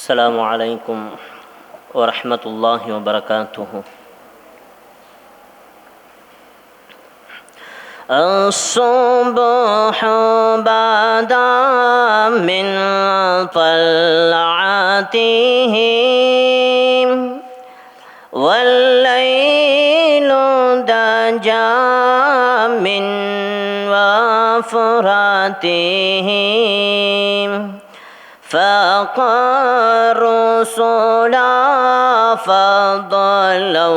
السلام عليكم ورحمة الله وبركاته. الصبح بدا من طلعته والليل دجى من وفراته فاق الرسل فضلا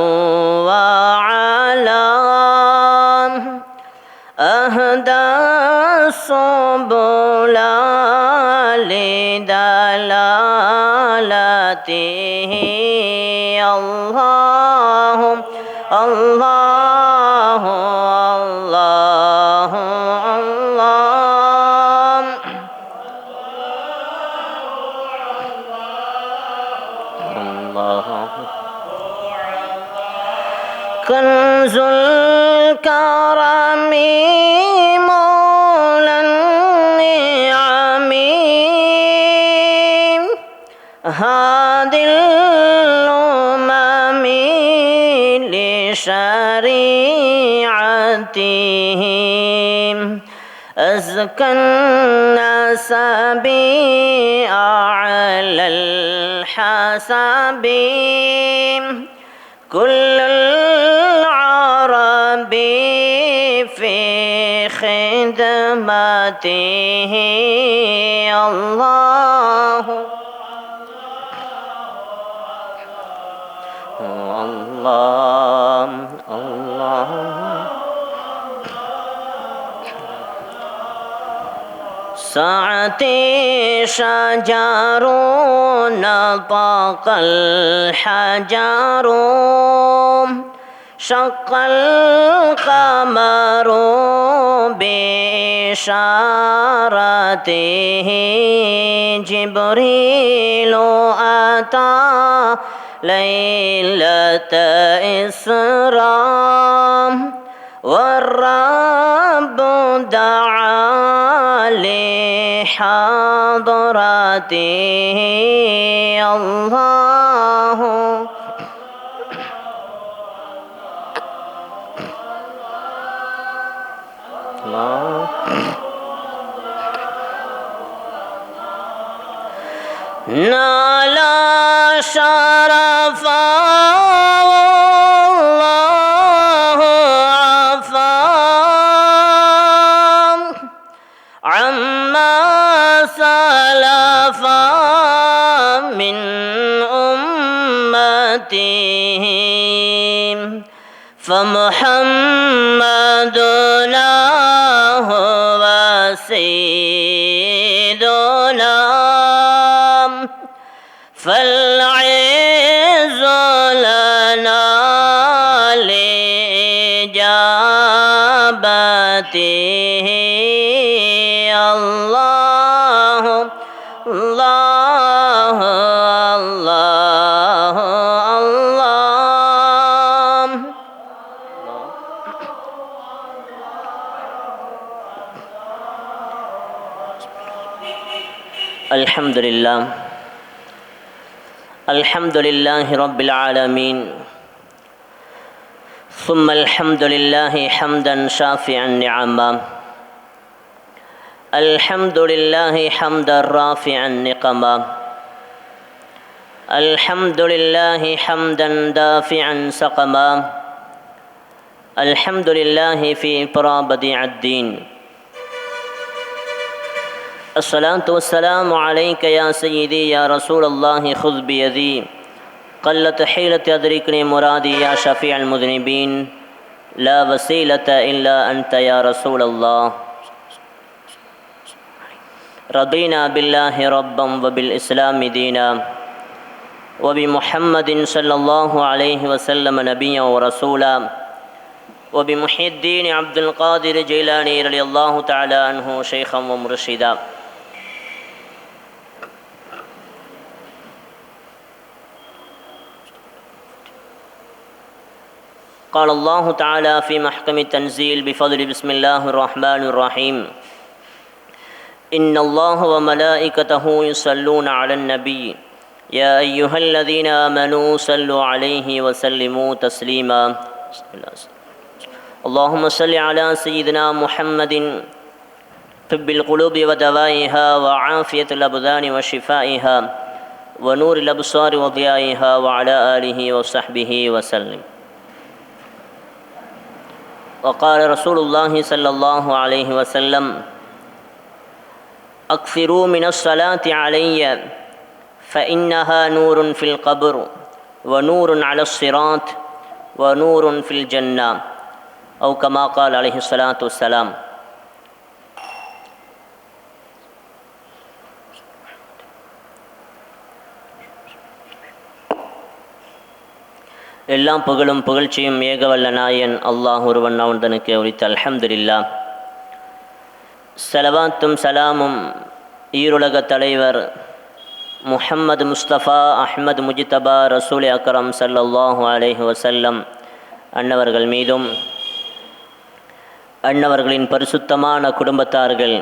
وعلا أهدى السبل لدلالته الله الله الله الله الله كنز الكرم مولى النعم هادي الأمم لشريعته أزكى الناس بأعلى الحسب كل العرب في خدمته الله الله الله ساعتي شجر نطق الحجر شق القمر بإشارته جبريل أتى ليلة إسراء والرب دعا لحضرته الله الله نال شرفا والله عفا عما سلفا من أمته فمحمدنا هو سيدنا فالعز لنا لإجابته الله الله الله الله الحمد لله الحمد لله رب العالمين ثم الحمد لله حمدا شافعا نعما الحمد لله حمدا رافعا نقما الحمد لله حمدا دافعا سقما الحمد لله في برابديع الدين الصلاة والسلام عليك يا سيدي يا رسول الله خذ بيدي قلت حيلة أدركني مرادي يا شفيع المذنبين لا وسيلة إلا أنت يا رسول الله رضينا بالله ربا وبالإسلام دينا وبمحمد صلى الله عليه وسلم نبيا ورسولا وبمحي الدين عبد القادر جيلاني رضي الله تعالى عنه شيخا ومرشدا قال الله تعالى في محكم التنزيل بفضل بسم الله الرحمن الرحيم إن الله وملائكته يصلون على النبي يا أيها الذين آمنوا صلوا عليه وسلموا تسليما. اللهم صل على سيدنا محمد طب القلوب ودوائها وعافية الأبدان وشفائها ونور الأبصار وضيائها وعلى آله وصحبه وسلم. وقال رسول الله صلى الله عليه وسلم: أكثروا من الصلاة علي فإنها نور في القبر ونور على الصراط ونور في الجنة، أو كما قال عليه الصلاة والسلام. எல்லாம் புகழும் புகழ்ச்சியும் ஏகவல்ல நாயன் அல்லாஹ் ஒருவன் அவன்தனுக்கு உரித்த அல்ஹம்துலில்லாஹ். ஸலவாத்தும் சலாமும் ஈருலக தலைவர் முஹம்மது முஸ்தபா அஹ்மது முஜ்தபா ரசூல் அக்ரம் ஸல்லல்லாஹு அலைஹி வஸல்லம் அன்னவர்கள் மீதும் அன்னவர்களின் பரிசுத்தமான குடும்பத்தார்கள்,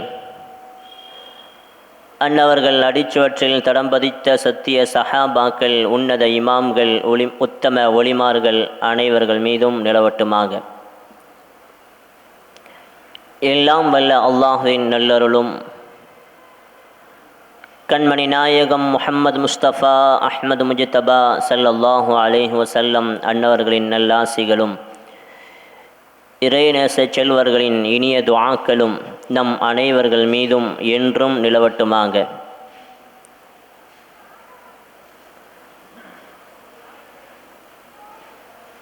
அன்னவர்கள் அடிச்சுவற்றில் தடம்பதித்த சத்திய சஹாபாக்கள், உன்னத இமாம்கள், உத்தம ஒளிமார்கள் அனைவர்கள் மீதும் நிலவட்டுமாக. எல்லாம் வல்ல அல்லாஹுவின் நல்லருளும் கண்மணி நாயகம் முஹம்மது முஸ்தபா அஹ்மது முஜ்தபா ஸல்லல்லாஹு அலைஹி வஸல்லம் அன்னவர்களின் நல்லாசிகளும் இறைநேச செல்வர்களின் இனிய துஆக்களும் நம் அனைவர்கள் மீதும் என்றும் நிலவட்டுமாக.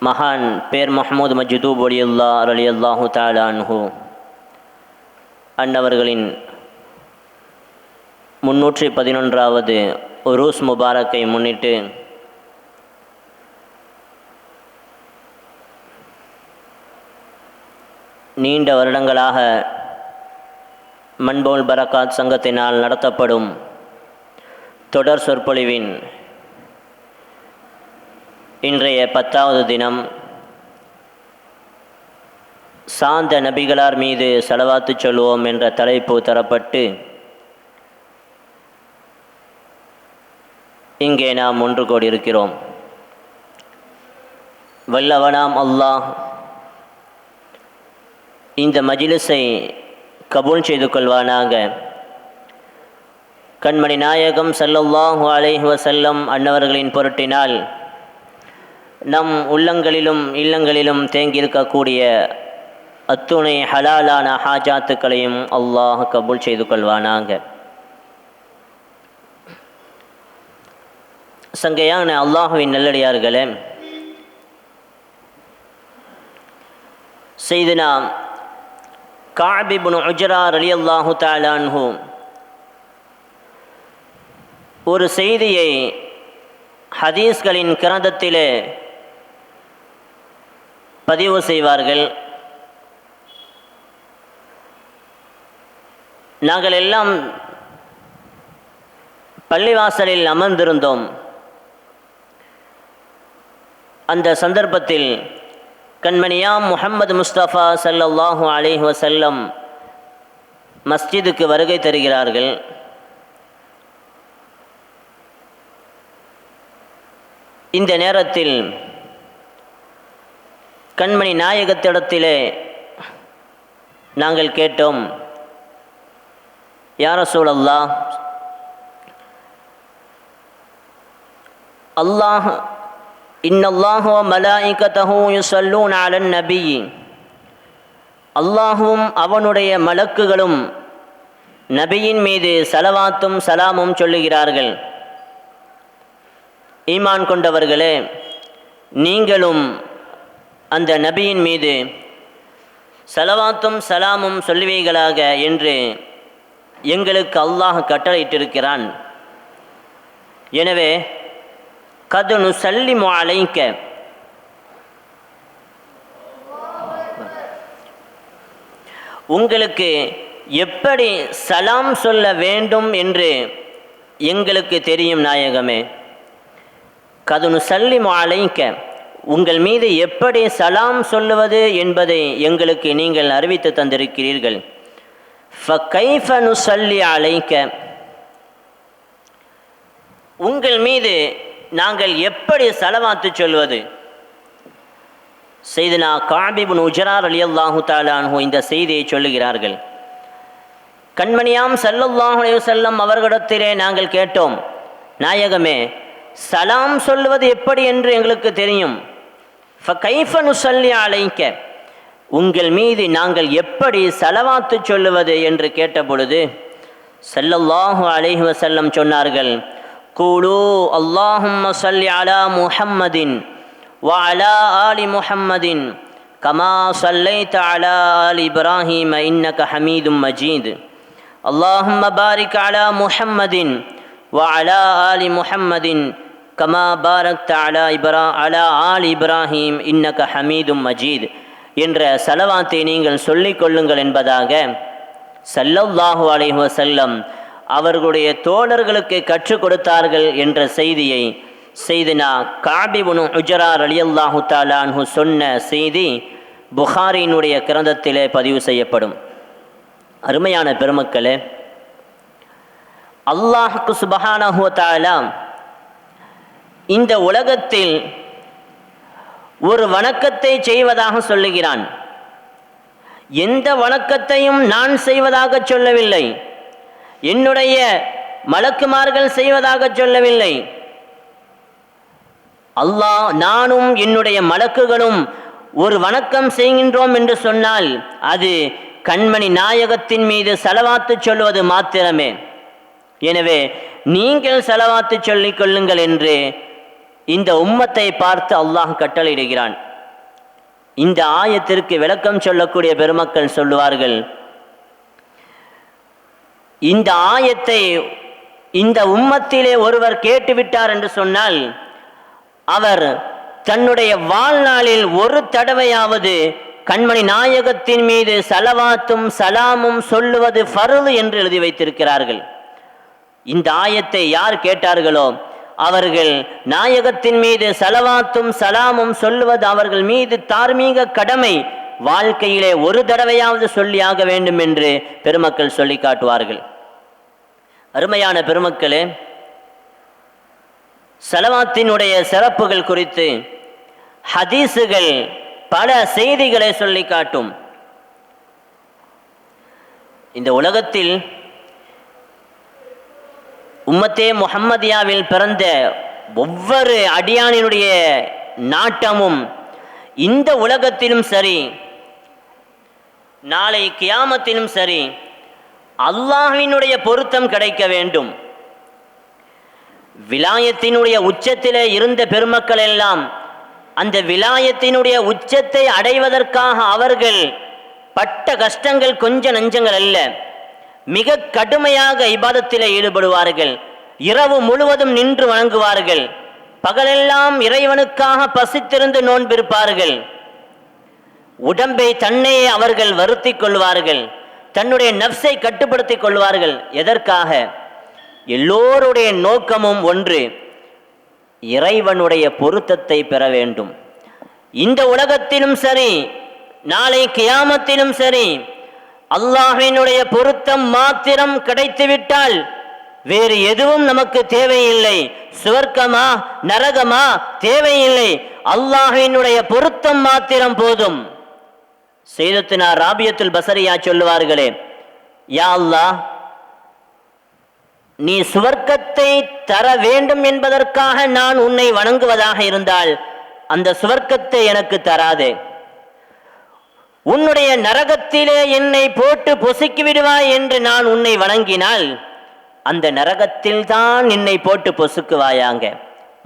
மகான் பேர் முஹம்மது மஜ்தூப் வலியுல்லாஹ் ரலியல்லாஹு தஆலா அன்ஹு அன்னவர்களின் 311வது உரூஸ் முபாரக்கை முன்னிட்டு நீண்ட வருடங்களாக மன்போல் பரக்காத் சங்கத்தினால் நடத்தப்படும் தொடர் சொற்பொழிவின் இன்றைய 10வது தினம் சாந்த நபிகளார் மீது ஸலவாத்து சொல்வோம் என்ற தலைப்பு தரப்பட்டு இங்கே நாம் ஒன்று கூடியிருக்கிறோம். வல்லவனாம் அல்லாஹ் இந்த மஜ்லிஸை கபூல் செய்து கொள்வானாக. கண்மணி நாயகம் ஸல்லல்லாஹு அலைஹி வஸல்லம் அன்னவர்களின் பொருட்டினால் நம் உள்ளங்களிலும் இல்லங்களிலும் தேங்கியிருக்கக்கூடிய அத்துணை ஹலாலான ஹாஜாத்துக்களையும் அல்லாஹ் கபூல் செய்து கொள்வானாக. சங்கையான அல்லாஹுவின் நல்லடியார்களே, சையதுனா கஅப் இப்னு உஜ்ரா ரலியல்லாஹு தஆலா அன்ஹு ஒரு செய்தியை ஹதீஸ்களின் கிரந்தத்திலே பதிவு செய்வார்கள். நாங்கள் எல்லாம் பள்ளிவாசலில் அமர்ந்திருந்தோம். அந்த சந்தர்ப்பத்தில் கண்மணியாம் முஹம்மது முஸ்தபா ஸல்லல்லாஹு அலைஹி வஸல்லம் மஸ்ஜிதுக்கு வருகை தருகிறார்கள். இந்த நேரத்தில் கண்மணி நாயகத்திடத்திலே நாங்கள் கேட்டோம், யா ரசூலல்லாஹ், அல்லாஹ் இன்னல்லாஹ வ மலாயிகத்தஹு யுஸல்லூன அலன் நபி, அல்லாஹும் அவனுடைய மலக்குகளும் நபியின் மீது ஸலவாத்தும் சலாமும் சொல்லுகிறார்கள். ஈமான் கொண்டவர்களே, நீங்களும் அந்த நபியின் மீது ஸலவாத்தும் சலாமும் சொல்லுவீர்களாக என்று எங்களுக்கு அல்லாஹ் கட்டளையிட்டிருக்கிறான். எனவே கது நுஸல்லிமு அலைக்க, உங்களுக்கு எப்படி சலாம் சொல்ல வேண்டும் என்று எங்களுக்கு தெரியும் நாயகமே. கது நுஸல்லிமு அலைக்க, உங்கள் மீது எப்படி சலாம் சொல்லுவது என்பதை எங்களுக்கு நீங்கள் அறிவித்து தந்திருக்கிறீர்கள். ஃபகைஃப நுஸல்லி அலைக்க, உங்கள் மீது நாங்கள் எப்படி ஸலவாத்து சொல்வது? சையதுனா கஅப் இப்னு உஜ்ரா ரலியல்லாஹு தஆலா அன்ஹு இந்த செய்தியை சொல்லுகிறார்கள். கண்மணியாம் ஸல்லல்லாஹு அலைஹி வஸல்லம் அவர்களிடத்திலே நாங்கள் கேட்டோம், நாயகமே, சலாம் சொல்வது எப்படி என்று எங்களுக்கு தெரியும். ஃபகைஃப நுஸல்லி அலைக்க, உங்கள் மீது நாங்கள் எப்படி ஸலவாத்து சொல்லுவது என்று கேட்டபொழுது ஸல்லல்லாஹு அலைஹி வஸல்லம் சொன்னார்கள், கூலு அல்லாஹும்ம ஸல்லி அலா முஹம்மதின் வ அலா ஆலி முஹம்மதின் கமா ஸல்லைத அலா ஆலி இப்ராஹீம இன்னக ஹமீதும் மஜீத். அல்லாஹும்ம பாரிக் அலா முஹம்மதின் வ அலா ஆலி முஹம்மதின் கமா பாரக்த அலா ஆலி இப்ராஹீம் இன்னக ஹமீதும் மஜீத் என்ற ஸலவாத்தை நீங்கள் சொல்லிக் கொள்ளுங்கள் என்பதாக ஸல்லல்லாஹு அலைஹி வஸல்லம் அவர்களுடைய தோழர்களுக்கு கற்றுக் கொடுத்தார்கள் என்ற செய்தியை சையதுனா கஅப் இப்னு உஜ்ரா ரலியல்லாஹு தஆலா அன்ஹு சொன்ன செய்தி புகாரியினுடைய கிரந்தத்திலே பதிவு செய்யப்படும். அருமையான பெருமக்களே, அல்லாஹ் சுப்ஹானஹு வ தஆலா இந்த உலகத்தில் ஒரு வணக்கத்தை செய்வதாக சொல்லுகிறான். எந்த வணக்கத்தையும் நான் செய்வதாக சொல்லவில்லை, என்னுடைய மலக்குமார்கள் செய்வதாக சொல்லவில்லை. அல்லாஹ் நானும் என்னுடைய மலக்குகளும் ஒரு வணக்கம் செய்கின்றோம் என்று சொன்னால் அது கண்மணி நாயகத்தின் மீது ஸலவாத்து சொல்வது மாத்திரமே. எனவே நீங்கள் ஸலவாத்து சொல்லிக் கொள்ளுங்கள் என்று இந்த உம்மத்தை பார்த்து அல்லாஹ் கட்டளையிடுகிறான். இந்த ஆயத்திற்கு விளக்கம் சொல்லக்கூடிய பெருமக்கள் சொல்லுவார்கள், இந்த ஆயத்தை இந்த உம்மத்திலே ஒருவர் கேட்டுவிட்டார் என்று சொன்னால் அவர் தன்னுடைய வாழ்நாளில் ஒரு தடவையாவது கண்மணி நாயகத்தின் மீது ஸலவாத்தும் சலாமும் சொல்லுவது ஃபர்து என்று எழுதி வைத்திருக்கிறார்கள். இந்த ஆயத்தை யார் கேட்டார்களோ அவர்கள் நாயகத்தின் மீது ஸலவாத்தும் சலாமும் சொல்லுவது அவர்கள் மீது தார்மீக கடமை, வாழ்க்கையிலே ஒரு தடவையாவது சொல்லியாக வேண்டும் என்று பெருமக்கள் சொல்லி காட்டுவார்கள். அருமையான பெருமக்களே, ஸலவாத்தினுடைய சிறப்புகள் குறித்து ஹதீஸுகள் பல செய்திகளை சொல்லி காட்டும். இந்த உலகத்தில் உம்மத்தே முஹம்மதியாவில் பிறந்த ஒவ்வொரு அடியானினுடைய நாட்டமும் இந்த உலகத்திலும் சரி நாளை கியாமத்திலும் சரி அல்லாஹ்வினுடைய பொருத்தம் கிடைக்க வேண்டும். விலாயத்தினுடைய உச்சத்திலே இருந்த பெருமக்கள் எல்லாம் அந்த விலாயத்தினுடைய உச்சத்தை அடைவதற்காக அவர்கள் பட்ட கஷ்டங்கள் கொஞ்ச நஞ்சங்கள் அல்ல. மிக கடுமையாக இபாதத்திலே ஈடுபடுவார்கள், இரவு முழுவதும் நின்று வணங்குவார்கள், பகலெல்லாம் இறைவனுக்காக பசித்திருந்து நோன்பிருப்பார்கள். உடம்பை தன்னையே அவர்கள் வருத்தி கொள்வார்கள், தன்னுடைய நஃப்ஸை கட்டுப்படுத்திக் கொள்வார்கள். எதற்காக? எல்லோருடைய நோக்கமும் ஒன்று, இறைவனுடைய பொருத்தத்தை பெற வேண்டும். இந்த உலகத்திலும் சரி நாளை கியாமத்திலும் சரி அல்லாஹ்வினுடைய பொருத்தம் மாத்திரம் கிடைத்துவிட்டால் வேறு எதுவும் நமக்கு தேவையில்லை. சுவர்க்கமா நரகமா தேவையில்லை, அல்லாஹ்வினுடைய பொருத்தம் மாத்திரம் போதும். சையதத்துனா ராபியத்துல் பஸரியா சொல்லுவார்களே, யா அல்லாஹ், நீ சுவர்க்கத்தை தர வேண்டும் என்பதற்காக நான் உன்னை வணங்குவதாக இருந்தால் அந்த சுவர்க்கத்தை எனக்கு தராதே. உன்னுடைய நரகத்திலே என்னை போட்டு பொசுக்கி விடுவாய் என்று நான் உன்னை வணங்கினால் அந்த நரகத்தில் தான் என்னை போட்டு பொசுக்குவாயாங்க.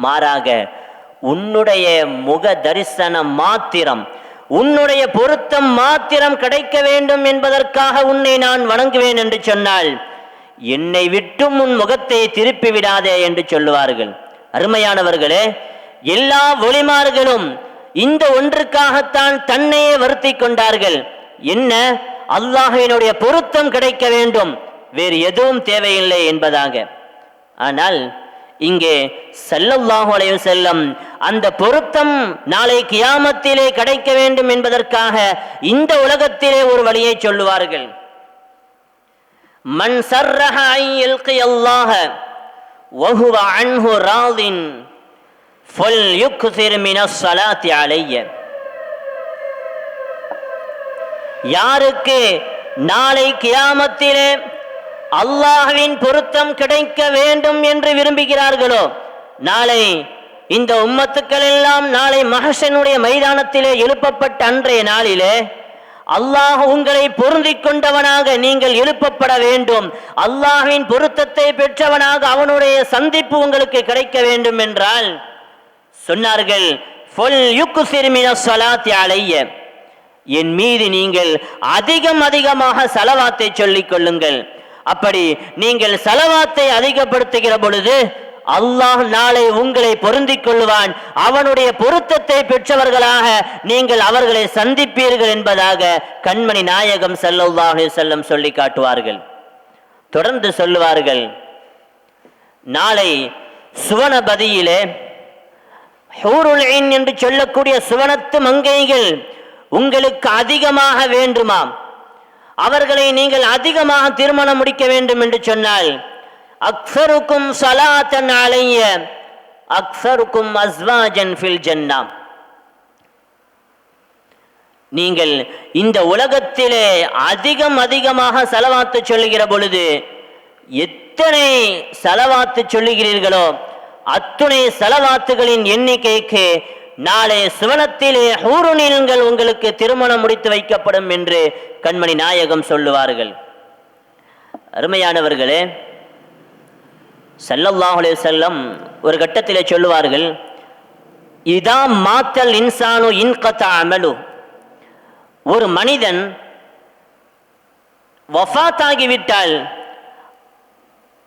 மாறாக உன்னுடைய முக தரிசனம் மாத்திரம், உன்னுடைய பொருத்தம் மாத்திரம் கிடைக்க வேண்டும் என்பதற்காக உன்னை நான் வணங்குவேன் என்று சொன்னால் என்னை விட்டும் உன் முகத்தை திருப்பி விடாதே என்று சொல்லுவார்கள். அருமையானவர்களே, எல்லா ஒளிமார்களும் இந்த ஒன்றுக்காகத்தான் தன்னையே வருத்தி கொண்டார்கள். என்ன? அல்லாஹ்வினுடைய பொருத்தம் கிடைக்க வேண்டும், வேறு எதுவும் தேவையில்லை என்பதாக. ஆனால் இங்கே ஸல்லல்லாஹு அலைஹி வஸல்லம் அந்த பொருத்தம் நாளை கியாமத்திலே கிடைக்க வேண்டும் என்பதற்காக இந்த உலகத்திலே ஒரு வழியை சொல்லுவார்கள். மன் சர்ரஹ அன் யல்கி அல்லாஹ وهو عنه راض فليكثر من الصلاة علي. யாருக்கு நாளை கியாமத்திலே அல்லாஹ்வின் பொருத்தம் கிடைக்க வேண்டும் என்று விரும்புகிறார்களோ, நாளை இந்த உம்மத்துக்கள் எல்லாம் நாளை மஹ்ஷனுடைய மைதானத்திலே எழுப்பப்பட்ட அன்றைய நாளிலே அல்லாஹ் உங்களை பொருந்திக் கொண்டவனாக நீங்கள் எழுப்பப்பட வேண்டும், அல்லாஹ்வின் பொருத்தத்தை பெற்றவனாக அவனுடைய சந்திப்பு உங்களுக்கு கிடைக்க வேண்டும் என்றால் சொன்னார்கள், என் மீது நீங்கள் அதிகமாக ஸலவாத்தை சொல்லிக் கொள்ளுங்கள். அப்படி நீங்கள் ஸலவாத்தை அதிகப்படுத்துகிற பொழுது அல்லாஹ் நாளை உங்களை பொருந்திக் கொள்வான், அவனுடைய பொருத்தத்தை பெற்றவர்களாக நீங்கள் அவர்களை சந்திப்பீர்கள் என்பதாக கண்மணி நாயகம் ஸல்லல்லாஹு அலைஹி வஸல்லம் சொல்லி காட்டுவார்கள். தொடர்ந்து சொல்லுவார்கள், நாளை சுவனபதியிலே ஹூருல் ஐன் என்று சொல்லக்கூடிய சுவனத்து மங்கைகள் உங்களுக்கு அதிகமாக வேண்டுமாம், அவர்களை நீங்கள் அதிகமாக திருமணம் முடிக்க வேண்டும் என்று சொன்னால் அக்ஸருக்கும் ஸலாத்தன் அலைய அக்ஸருக்கும் அஸ்வாஜன் ஃபில் ஜன்னah. நீங்கள் இந்த உலகத்திலே அதிகமாக ஸலவாத்து சொல்லுகிற பொழுது எத்தனை ஸலவாத்து சொல்லுகிறீர்களோ அத்துணை ஸலவாத்துகளின் எண்ணிக்கைக்கு நாளை சுவனத்திலே ஹூருனின்கள் உங்களுக்கு திருமணம் முடித்து வைக்கப்படும் என்று கண்மணி நாயகம் சொல்லுவார்கள். அருமையானவர்களே, ஸல்லல்லாஹு அலைஹி வஸல்லம் ஒரு கட்டத்திலே சொல்லுவார்கள், இதா மாத்தல் இன்சானு இன்கத அமலு, ஒரு மனிதன் வஃபாத்தாகிவிட்டால்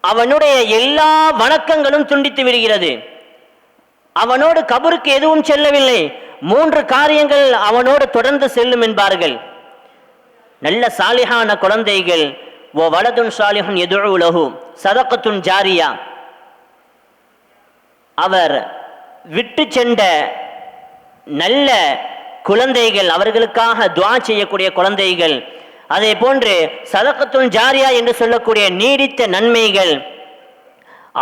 அவனுடைய எல்லா வணக்கங்களும் துண்டித்து விடுகிறது. அவனோடு கபருக்கு எதுவும் செல்லவில்லை, 3 காரியங்கள் அவனோடு தொடர்ந்து செல்லும் என்பார்கள். நல்ல சாலிஹான குழந்தைகள், ஓ வலதுன் சாலிஹுன் யதுஉ லஹு சதகத்துன் ஜாரியா, அவர் விட்டு சென்ற நல்ல குழந்தைகள், அவர்களுக்காக துஆ செய்யக்கூடிய குழந்தைகள், அதே போன்று சதகத்துன் ஜாரியா என்று சொல்லக்கூடிய நீடித்த நன்மைகள்,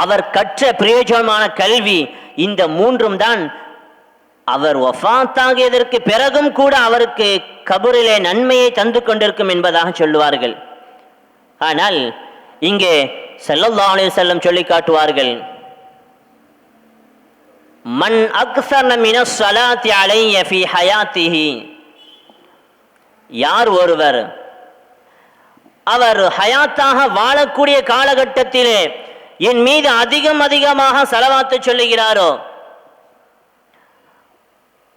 அவர் கற்ற பிரயோஜனமான கல்வி, இந்த 3ம் தான் அவர் வஃபாத்தாகியதற்கு பிறகும் கூட அவருக்கு கபரிலே நன்மையை தந்து கொண்டிருக்கும் என்பதாக சொல்லுவார்கள். ஆனால் இங்கே ஸல்லல்லாஹு அலைஹி வஸல்லம் சொல்லி காட்டுவார்கள், மன் அக்ஸர மினஸ் ஸலாத்தி அலைய ஃபீ ஹயாத்திஹி, யார் ஒருவர் அவர் ஹயாத்தாக வாழக்கூடிய காலகட்டத்திலே என் மீது அதிகமாக ஸலவாத்து சொல்லுகிறாரோ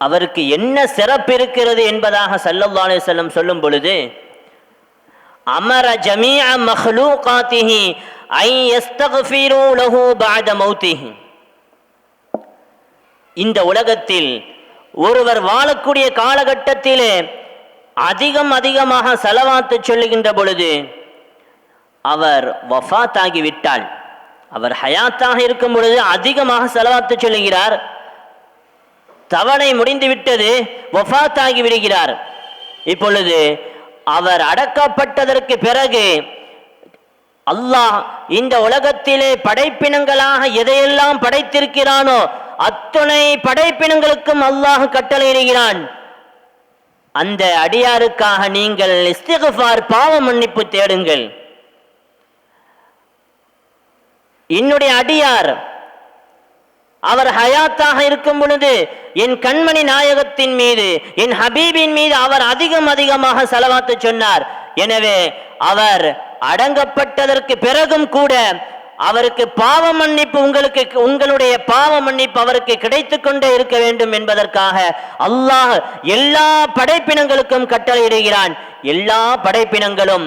அவருக்கு என்ன சிறப்பு இருக்கிறது என்பதாக ஸல்லல்லாஹு அலைஹி வஸல்லம் சொல்லும் பொழுது, அமர ஜமீஅ மக்லூகாத்திஹி ஐ யஸ்தக்ஃபிரு லஹு பஅத மௌத்திஹி, இந்த உலகத்தில் ஒருவர் வாழக்கூடிய காலகட்டத்திலே அதிகமாக ஸலவாத்து சொல்லுகின்ற பொழுது அவர் வஃபாத்தாகிவிட்டால், அவர் ஹயாத்தாக இருக்கும் பொழுது அதிகமாக ஸலவாத்து சொல்லுகிறார், தவணை முடிந்து விட்டது, வஃபாத்தாகி விடுகிறார். இப்பொழுது அவர் அடக்கப்பட்டதற்கு பிறகு அல்லாஹ் இந்த உலகத்திலே படைப்பினங்களாக எதையெல்லாம் படைத்திருக்கிறானோ அத்துணை படைப்பினங்களுக்கும் அல்லாஹ் கட்டளையிடுகிறான், அந்த அடியாருக்காக நீங்கள் இஸ்திக்ஃபார் பாவ மன்னிப்பு தேடுங்கள். என்னுடைய அடியார் அவர் ஹயாத்தாக இருக்கும் பொழுது என் கண்மணி நாயகத்தின் மீது, என் ஹபீபின் மீது அவர் அதிகமாக ஸலவாத்து சொன்னார். எனவே அவர் அடங்கப்பட்டதற்கு பிறகும் கூட அவருக்கு பாவ மன்னிப்பு, உங்களுடைய பாவ மன்னிப்பு அவருக்கு கிடைத்து கொண்டே இருக்க வேண்டும் என்பதற்காக அல்லாஹ் எல்லா படைப்பினங்களுக்கும் கட்டளையிடுகிறான். எல்லா படைப்பினங்களும்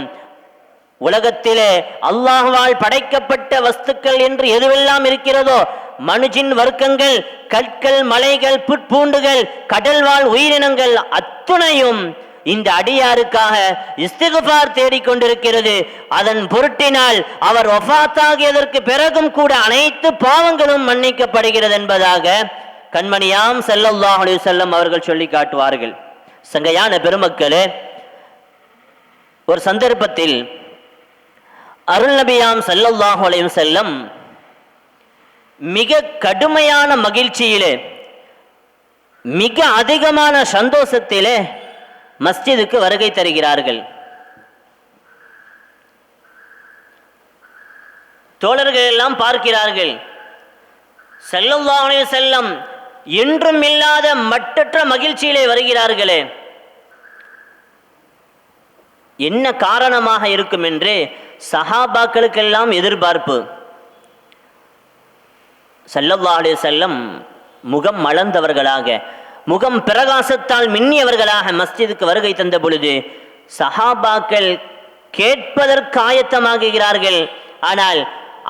உலகத்திலே அல்லாஹ்வால் படைக்கப்பட்ட வஸ்துக்கள் என்று எதுவெல்லாம் இருக்கிறதோ, மனுஜின் வர்க்கங்கள், கற்கள், மலைகள், புட்பூண்டுகள், கடல்வாழ் உயிரினங்கள் அத்துணையும் இந்த அடியாருக்காக இஸ்திக்ஃபார் தேடிக்கொண்டிருக்கிறது. அதன் பொருட்டினால் அவர் வஃபாத்தாகியதற்கு பிறகும் கூட அனைத்து பாவங்களும் மன்னிக்கப்படுகிறது என்பதாக கண்மணியாம் ஸல்லல்லாஹு அலைஹி வஸல்லம் அவர்கள் சொல்லி காட்டுவார்கள். சங்கையான பெருமக்களே, ஒரு சந்தர்ப்பத்தில் அருள் நபியாம் ஸல்லல்லாஹு அலைஹி வஸல்லம் மிக கடுமையான மகிழ்ச்சியிலே, மிக அதிகமான சந்தோஷத்திலே மஸ்ஜிதுக்கு வருகை தருகிறார்கள். தோழர்கள் எல்லாம் பார்க்கிறார்கள், ஸல்லல்லாஹு அலைஹி வஸல்லம் என்றும் இல்லாத மட்டற்ற மகிழ்ச்சியிலே வருகிறார்களே, என்ன காரணமாக இருக்கும் என்று சஹாபாக்களுக்கெல்லாம் எதிர்பார்ப்பு. ஸல்லல்லாஹு அலைஹி வஸல்லம் முகம் மலர்ந்தவர்களாக, முகம் பிரகாசத்தால் மின்னியவர்களாக மஸ்ஜிதுக்கு வருகை தந்த பொழுது சஹாபாக்கள் கேட்பதற்கு ஆயத்தமாகுகிறார்கள். ஆனால்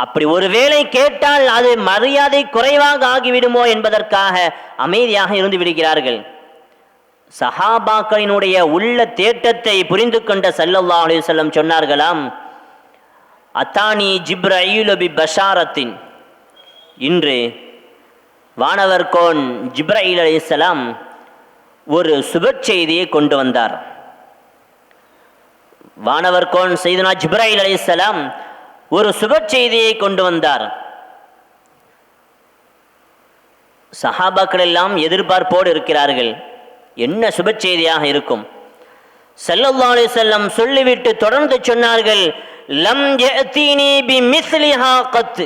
அப்படி ஒருவேளை கேட்டால் அது மரியாதை குறைவாக ஆகிவிடுமோ என்பதற்காக அமைதியாக இருந்து விடுகிறார்கள். சஹாபாக்களினுடைய உள்ள தேட்டத்தை புரிந்து கொண்ட ஸல்லல்லாஹு அலைஹி வஸல்லம் சொன்னார்களாம், அத்தானி ஜிப்ரஈலு பி பஷாரத்தின், இன்று வானவர் கோன் ஜிப்ரஈல் அலைஹிஸ்ஸலாம் ஒரு சுப செய்தியை கொண்டு வந்தார். வானவர் கோன் சையதுனா ஜிப்ரஈல் அலைஹிஸ்ஸலாம் ஒரு சுப செய்தியை கொண்டு வந்தார். சஹாபாக்கள் எல்லாம் எதிர்பார்ப்போடு இருக்கிறார்கள், என்ன சுப செய்தியாக இருக்கும்? ஸல்லல்லாஹு அலைஹி வஸல்லம் சொல்லிவிட்டு தொடர்ந்து சொன்னார்கள், லம் யஅதீனி பிமிஸ்லிஹா கத்,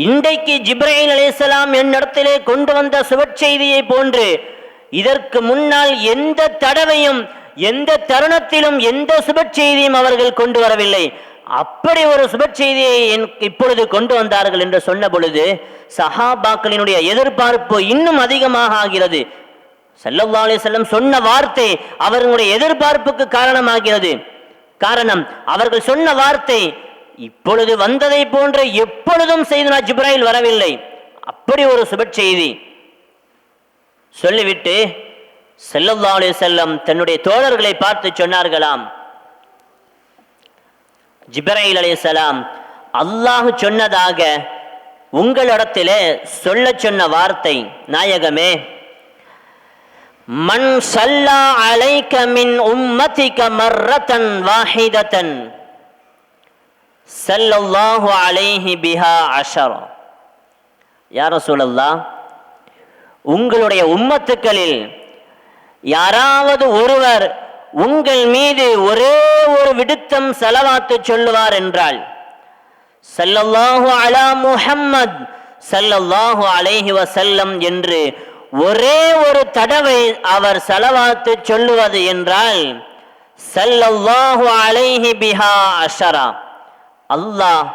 இன்றைக்கு ஜிப்ரீல் அலைஹிஸ்ஸலாம் என்னிடத்திலே கொண்டு வந்த சுப செய்தியை போன்று இதற்கு முன்னால் எந்த தடவையும் எந்த தருணத்திலும் எந்த சுப செய்தியும் அவர்கள் கொண்டு வரவில்லை. அப்படி ஒரு சுப செய்தியை இப்பொழுது கொண்டு வந்தார்கள் என்று சொன்ன பொழுது சஹாபாக்களினுடைய எதிர்பார்ப்பு இன்னும் அதிகமாக ஆகிறது. ஸல்லல்லாஹு அலைஹி வஸல்லம் சொன்ன வார்த்தை அவர்களுடைய எதிர்பார்ப்புக்கு காரணமாகிறது. காரணம், அவர்கள் சொன்ன வார்த்தை இப்பொழுது வந்ததை போன்று எப்பொழுதும் சையதுனா ஜிப்ரீல் வரவில்லை. அப்படி ஒரு சுப செய்தி சொல்லிவிட்டு ஸல்லல்லாஹு அலைஹி வஸல்லம் தன்னுடைய தோழர்களை பார்த்து சொன்னார்களாம், ஜிப்ரீல் அலைஹிஸ்ஸலாம் அல்லாஹ் சொன்னதாக உங்களிடத்திலே சொல்ல சொன்ன வார்த்தை, நாயகமே, மன் ஸல்லா அலைக மின் உம்மதிக மர்ரத்தன் வாஹிதத்தன் ஸல்லல்லாஹு அலைஹி பிஹா அஷர. யா ரசூலல்லாஹ், உங்களுடைய உம்மத்துக்களில் யாராவது ஒருவர் உங்கள் மீது ஒரே ஒரு விடுத்தம் ஸலவாத்து சொல்லுவார் என்றால், ஸல்லல்லாஹு அலா முஹம்மத் ஸல்லல்லாஹு அலைஹி வஸல்லம் என்று ஒரே ஒரு தடவை அவர் ஸலவாத்து சொல்லுவது என்றால், ஸல்லல்லாஹு அலைஹி பிஹா அஷரா, அல்லாஹ்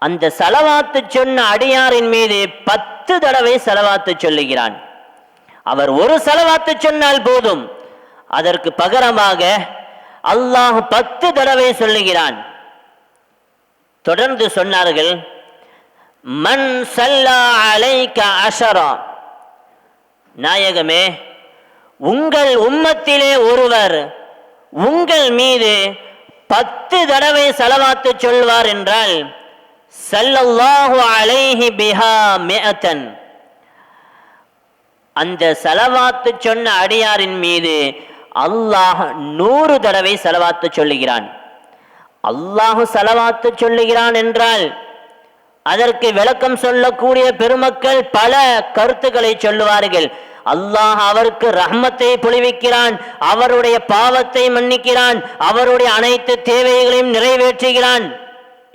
அந்த ஸலவாத்து சொன்ன அடியாரின் மீது 10 தடவை ஸலவாத்து சொல்லுகிறான். அவர் ஒரு ஸலவாத்து சொன்னால் போதும், அதற்கு பகரமாக அல்லாஹ் 10 தடவை சொல்லுகிறான். தொடர்ந்து சொன்னார்கள், மன் ஸல்லா அலைக அஷரா, நாயகமே, உங்கள் உம்மத்திலே ஒருவர் உங்கள் மீது 10 தடவை ஸலவாத்து சொல்வார் என்றால், ஸல்லல்லாஹு அலைஹி பிஹா மிஅத்தன், அந்த ஸலவாத்து சொன்ன அடியாரின் மீது அல்லாஹ் 100 தடவை ஸலவாத்து சொல்லுகிறான். அல்லாஹ் ஸலவாத்து சொல்லுகிறான் என்றால் அதற்கு விளக்கம் சொல்லக்கூடிய பெருமக்கள் பல கருத்துக்களை சொல்லுவார்கள். அல்லாஹ் அவருக்கு ரஹ்மத்தை பொழிவிக்கிறான், அவருடைய பாவத்தை மன்னிக்கிறான், அவருடைய அனைத்து தேவைகளையும் நிறைவேற்றுகிறான்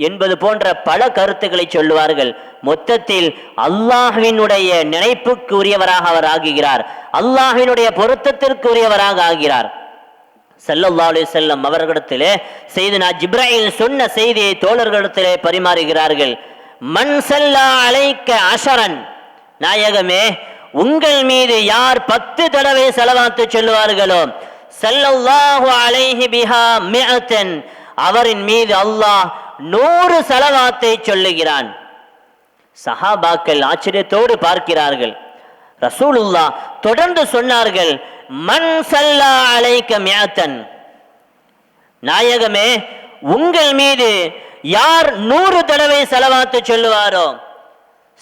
என்பது போன்ற பல கருத்துக்களை சொல்லுவார்கள். மொத்தத்தில் அல்லாஹ்வினுடைய நினைப்புக்கு உரியவராக அவர் ஆகுகிறார், அல்லாஹ்வினுடைய பொருத்தத்திற்கு உரியவராக ஆகிறார். ஸல்லல்லாஹு அலைஹி வஸல்லம் அவர்களிடத்திலே சையதுனா ஜிப்ரீல் சொன்ன செய்தியை தோழர்களிடத்திலே பரிமாறுகிறார்கள். மன் ஸல்லா அலைக அஷரன், நாயகமே, உங்கள் மீது யார் 10 தடவை ஸலவாத்து சொல்லுவார்களோ, ஸல்லல்லாஹு அலைஹி பிஹா மிஅத்தன், அவரின் மீது அல்லாஹ் 100 ஸலவாத்தை சொல்லுகிறான். சஹாபாக்கள் ஆச்சரியத்தோடு பார்க்கிறார்கள். ரசூலுல்லாஹ் தொடர்ந்து சொன்னார்கள், மன் ஸல்லா அலைக மிஅத்தன், நாயகமே, உங்கள் மீது யார் 100 தடவை ஸலவாத்து சொல்லுவாரோ,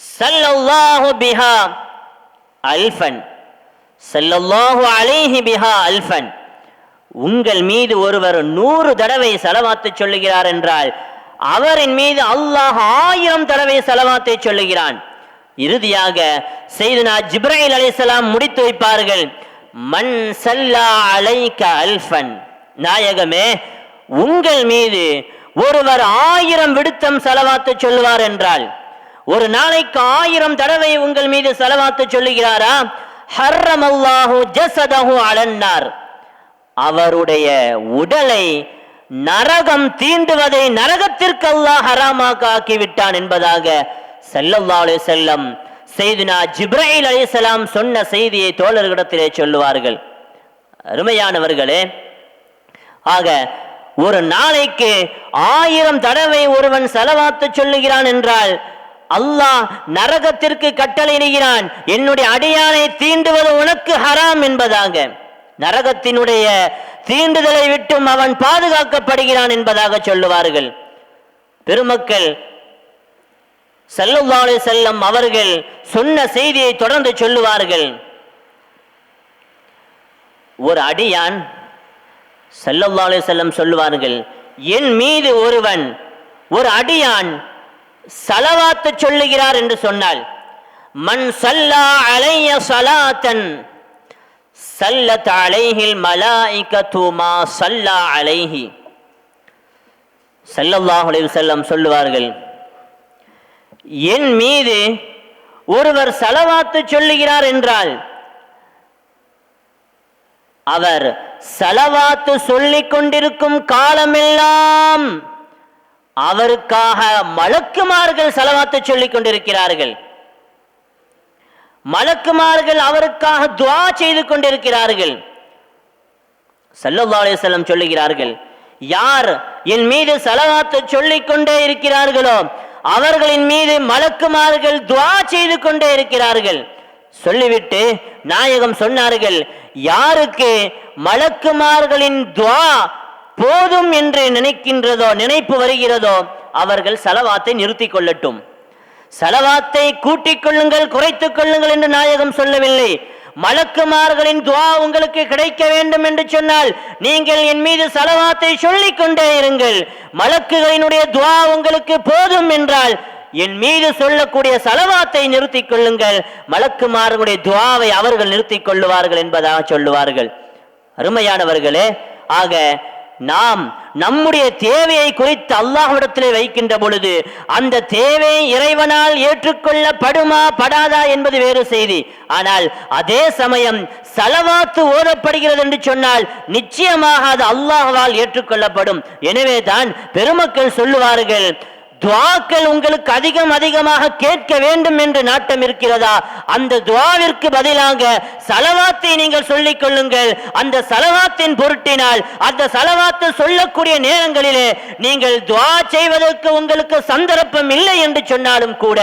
ஸல்லல்லாஹு பிஹா அல்ஃபன், ஸல்லல்லாஹு அலைஹி பிஹா அல்ஃபன், உங்கள் மீது ஒருவர் 100 தடவை ஸலவாத்து சொல்லுகிறார் என்றால் அவரின் மீது அல்லாஹ் 1000 தடவை ஸலவாத்தை சொல்லுகிறான். இறுதியாக சையதுனா ஜிப்ரீல் அலைஹிஸ்ஸலாம் முடித்து வைப்பார்கள், மன் ஸல்லா அலைக அல்ஃபன், நாயகமே உங்கள் மீது ஒருவர் 1000 விடுத்தம் ஸலவாத்து சொல்லுவார் என்றால், ஒரு நாளைக்கு 1000 தடவை உங்கள் மீது ஸலவாத்து சொல்லுகிறாரா, ஹர்ரமல்லாஹு ஜஸதஹு அலன்னார், அவருடைய உடலை நரகம் தீண்டுவதை நரகத்திற்கு அல்லாஹ் ஹராமாக ஆக்கிவிட்டான் என்பதாக ஸல்லல்லாஹு அலைஹி வஸல்லம் சையதுனா ஜிப்ரீல் அலைஹிஸ்ஸலாம் சொன்ன செய்தியை தோழர்களிடத்திலே சொல்லுவார்கள். அருமையானவர்களே, ஆக ஒரு நாளைக்கு 1000 தடவை ஒருவன் ஸலவாத்து சொல்லுகிறான் என்றால் அல்லாஹ் நரகத்திற்கு கட்டளையிடுகிறான், என்னுடைய அடியானை தீண்டுவது உனக்கு ஹராம் என்பதாக. நரகத்தினுடைய தீண்டுதலை விட்டும் அவன் பாதுகாக்கப்படுகிறான் என்பதாக சொல்லுவார்கள். பெருமக்கள் ஸல்லல்லாஹு அலைஹி வஸல்லம் அவர்கள் சொன்ன செய்தியை தொடர்ந்து சொல்லுவார்கள். ஒரு அடியான் ஸல்லல்லாஹு அலைஹி வஸல்லம் சொல்லுவார்கள், என் மீது ஒரு அடியான் ஸலவாத்து சொல்லுகிறார் என்று சொன்னால், மன் ஸல்லா அலைய ஸலாத்தன் ஸல்லத் அலைஹில் மலாயிகத்து மா ஸல்லா அலைஹி. ஸல்லல்லாஹு அலைஹி வஸல்லம் சொல்லுவார்கள், என் மீது ஒருவர் ஸலவாத்து சொல்லுகிறார் என்றால் அவர் ஸலவாத்து சொல்லிக் கொண்டிருக்கும் காலமெல்லாம் அவருக்காக மலக்குமார்கள் ஸலவாத்து சொல்லிக் கொண்டிருக்கிறார்கள். மலக்குமார்கள் அவருக்காக துஆ செய்து கொண்டிருக்கிறார்கள். ஸல்லல்லாஹு அலைஹி வஸல்லம் சொல்லுகிறார்கள், யார் என் மீது ஸலவாத்து சொல்லிக் கொண்டே இருக்கிறார்களோ அவர்களின் மீது மலக்குமார்கள் துஆ செய்து கொண்டே இருக்கிறார்கள். சொல்லிவிட்டு நாயகம் சொன்னார்கள், யாருக்கு மலக்குமார்களின் துஆ போதும் என்று நினைப்பு வருகிறதோ அவர்கள் ஸலவாத்தை நிறுத்திக் கொள்ளட்டும். ஸலவாத்தை கூட்டிக் கொள்ளுங்கள், குறைத்துக் கொள்ளுங்கள் என்று நாயகம் சொல்லவில்லை. மலக்குமார்களின் துஆ உங்களுக்கு கிடைக்க வேண்டும் என்று சொன்னால் நீங்கள் என் மீது ஸலவாத்தை சொல்லிக் கொண்டே இருங்கள். மலக்குகளினுடைய துஆ உங்களுக்கு போதும் என்றால் என் மீது சொல்லக்கூடிய ஸலவாத்தை நிறுத்திக் கொள்ளுங்கள், மலக்குமார்களுடைய துஆவை அவர்கள் நிறுத்திக் கொள்ளுவார்கள் என்பதாக சொல்லுவார்கள். அருமையானவர்களே, ஆக நாம் நம்முடைய தேவையை குறித்து அல்லாஹ்விடத்திலே வைக்கின்ற பொழுது அந்த தேவை இறைவனால் ஏற்றுக்கொள்ளப்படுமா படாதா என்பது வேறு செய்தி. ஆனால் அதே சமயம் ஸலவாத்து ஓதப்படுகிறது என்று சொன்னால் நிச்சயமாக அது அல்லாஹ்வால் ஏற்றுக்கொள்ளப்படும். எனவே தான் பெருமக்கள் சொல்லுவார்கள், துஆக்கள் உங்களுக்கு அதிகமாக கேட்க வேண்டும் என்று நாட்டம் இருக்கிறதா, அந்த துஆவிற்கு பதிலாக ஸலவாத்தை நீங்கள் சொல்லிக் கொள்ளுங்கள். அந்த ஸலவாத்தின் பொருட்டினால் அந்த ஸலவாத்து சொல்லக்கூடிய நேரங்களிலே நீங்கள் துஆ செய்வதற்கு உங்களுக்கு சந்தர்ப்பம் இல்லை என்று சொன்னாலும் கூட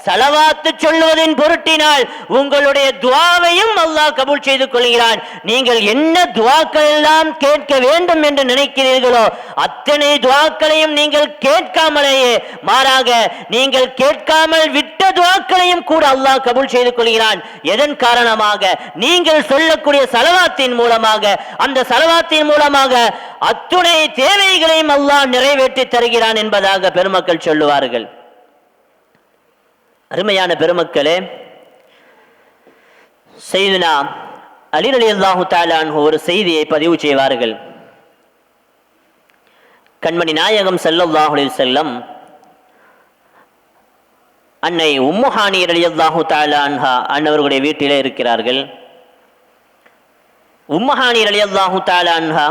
ஸலவாத்து சொல்வதின் பொருட்டினால் உங்களுடைய துஆவையும் அல்லாஹ் கபூல் செய்து கொள்கிறான். நீங்கள் என்ன துஆக்கள் எல்லாம் கேட்க வேண்டும் என்று நினைக்கிறீர்களோ அத்தனை துஆக்களையும் நீங்கள் கேட்காமலேயே, மாறாக நீங்கள் கேட்காமல் விட்ட துஆக்களையும் கூட அல்லாஹ் கபூல் செய்து கொள்கிறான். எதன் காரணமாக? நீங்கள் சொல்லக்கூடிய ஸலவாத்தின் மூலமாக. அந்த ஸலவாத்தின் மூலமாக அத்துணை தேவைகளையும் அல்லாஹ் நிறைவேற்றி தருகிறான் என்பதாக பெருமக்கள் சொல்லுவார்கள். அருமையான பெருமக்களே, சையதுனா அலி ரலியல்லாஹு தஆலா அன்ஹு ஒரு செய்தியை பதிவு செய்வார்கள். கண்மணி நாயகம் ஸல்லல்லாஹு அலைஹி வஸல்லம் அன்னை உம்மு ஹானி ரலியல்லாஹு தஆலா அன்ஹா அன்னவர்களுடைய வீட்டிலே இருக்கிறார்கள். உம்மு ஹானி ரலியல்லாஹு தஆலா அன்ஹா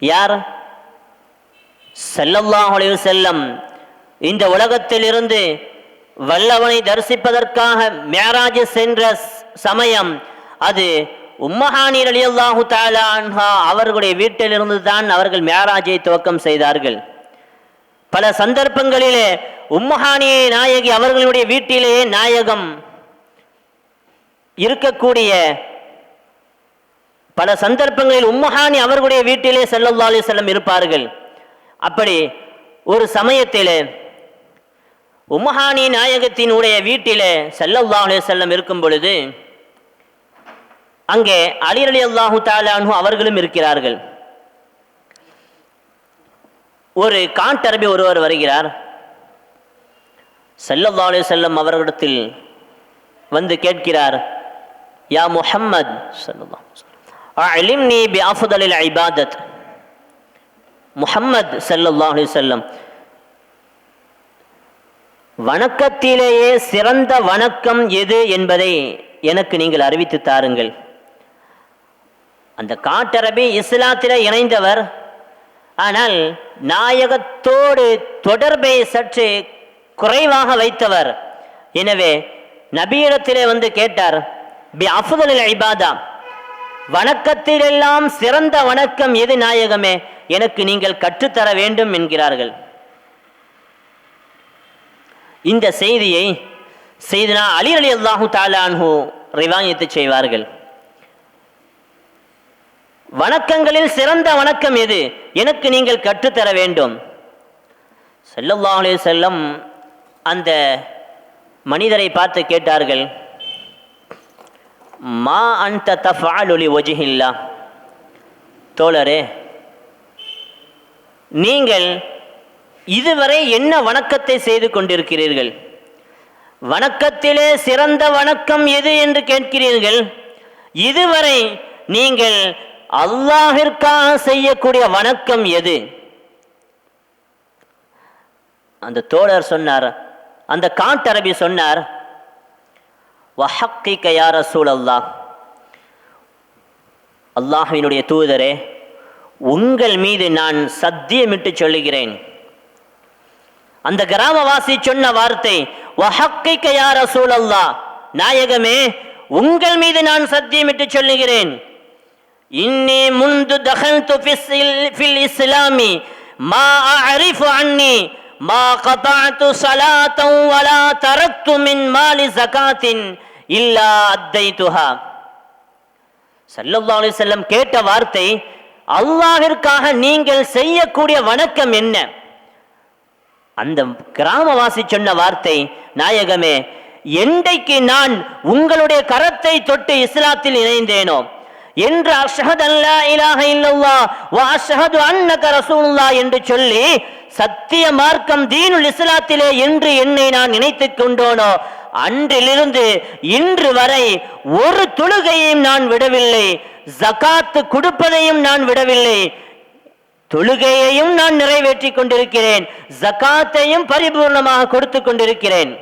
யார்? ஸல்லல்லாஹு அலைஹி வஸல்லம் இந்த உலகத்திலிருந்து வல்லவனை தரிசிப்பதற்காக மிஅராஜ் சென்ற சமயம் அது உம்மு ஹானி ரலியல்லாஹு தஆலா அன்ஹா அவர்களுடைய வீட்டிலிருந்து தான் அவர்கள் மிஅராஜை துவக்கம் செய்தார்கள். பல சந்தர்ப்பங்களிலே உம்மு ஹானி நாயகி அவர்களுடைய வீட்டிலேயே நாயகம் இருக்கக்கூடிய பல சந்தர்ப்பங்களில் உம்மு ஹானி அவர்களுடைய வீட்டிலே ஸல்லல்லாஹு அலைஹி வஸல்லம் இருப்பார்கள். அப்படி ஒரு சமயத்திலே உம்மு ஹானி நாயகத்தினுடைய வீட்டிலே ஸல்லல்லாஹு அலைஹி வஸல்லம் இருக்கும் பொழுது அங்கே அலி ரலியல்லாஹு தஆலா அன்ஹு அவர்களும் இருக்கிறார்கள். ஒரு காட்டரபி ஒருவர் வருகிறார். ஸல்லல்லாஹு அலைஹி வஸல்லம் அவர்களிடத்தில் வந்து கேட்கிறார், யா முஹம்மத் ஸல்லல்லாஹு அலைஹி வஸல்லம் அலிம்னி பி அஃதலில் இபாதத். முஹம்மத் ஸல்லல்லாஹு அலைஹி வஸல்லம், வணக்கத்திலேயே சிறந்த வணக்கம் எது என்பதை எனக்கு நீங்கள் அறிவித்து தாருங்கள். அந்த காட்டரபி இஸ்லாத்திலே இணைந்தவர், ஆனால் நாயகத்தோடு தொடர்பை சற்று குறைவாக வைத்தவர். எனவே நபியிடத்திலே வந்து கேட்டார், பி அஃதலில் இபாதா, வணக்கத்திலெல்லாம் சிறந்த வணக்கம் எது நாயகமே, எனக்கு நீங்கள் கற்றுத்தர வேண்டும் என்கிறார்கள். இந்த செய்தியை செய்தனா அலி ரலியல்லாஹு தஆலா அன்ஹு ரிவாயத்து செய்வார்கள். வணக்கங்களில் சிறந்த வணக்கம் எது, எனக்கு நீங்கள் கற்றுத்தர வேண்டும். ஸல்லல்லாஹு அலைஹி வஸல்லம் அந்த மனிதரை பார்த்து கேட்டார்கள், மா அன்த தஃஅலு லி வஜ்ஹில்லாஹ், தோழரே, நீங்கள் இதுவரை என்ன வணக்கத்தை செய்து கொண்டிருக்கிறீர்கள்? வணக்கத்திலே சிறந்த வணக்கம் எது என்று கேட்கிறீர்கள். இதுவரை நீங்கள் அல்லாஹ்விற்காக செய்யக்கூடிய வணக்கம் எது? அந்த தோழர் சொன்னார், அந்த காட்டரபி சொன்னார், வஹக்கிக யா ரசூலல்லாஹ், அல்லாஹ்வினுடைய தூதரே, உங்கள் மீது நான் சத்தியமிட்டு சொல்லுகிறேன். அந்த கிராமவாசி சொன்ன வார்த்தை, வஹக்கிக யா ரசூலல்லாஹ், நாயகமே, உங்கள் மீது நான் சத்தியமிட்டு சொல்லுகிறேன். இன்னி முந்து தகல்து ஃபில் இஸ்லாமி மா அஅரிஃபு அன்னி மா கதஅது ஸலாத்தன் வலா தரக்து மின் மாலி ஸகாத்தின் இல்லா அத்தைதுஹா. ஸல்லல்லாஹு அலைஹி வஸல்லம் கேட்ட வார்த்தை, அல்லாஹ்விற்காக நீங்கள் செய்யக்கூடிய வணக்கம் என்ன? அந்த கிராமவாசி சொன்ன வார்த்தை, நாயகமே, என்றைக்கு நான் உங்களுடைய கரத்தை தொட்டு இஸ்லாத்தில் இணைந்தேனோ, என்று அஷ்ஹது அல்லா இலாஹ இல்லல்லாஹ் வ அஷ்ஹது அன்னக ரசூலுல்லாஹ் என்று சொல்லி சத்திய மார்க்கம் தீனுல் இஸ்லாத்திலே என்று என்னை நான் நினைத்துக் கொண்டோனோ, அன்றிலிருந்து இன்று வரை ஒரு தொழுகையையும் நான் விடவில்லை, ஜகாத்து கொடுப்பதையும் நான் விடவில்லை, தொழுகையையும் நான் நிறைவேற்றி கொண்டிருக்கிறேன், ஜகாத்தையும் பரிபூர்ணமாக கொடுத்து கொண்டிருக்கிறேன்.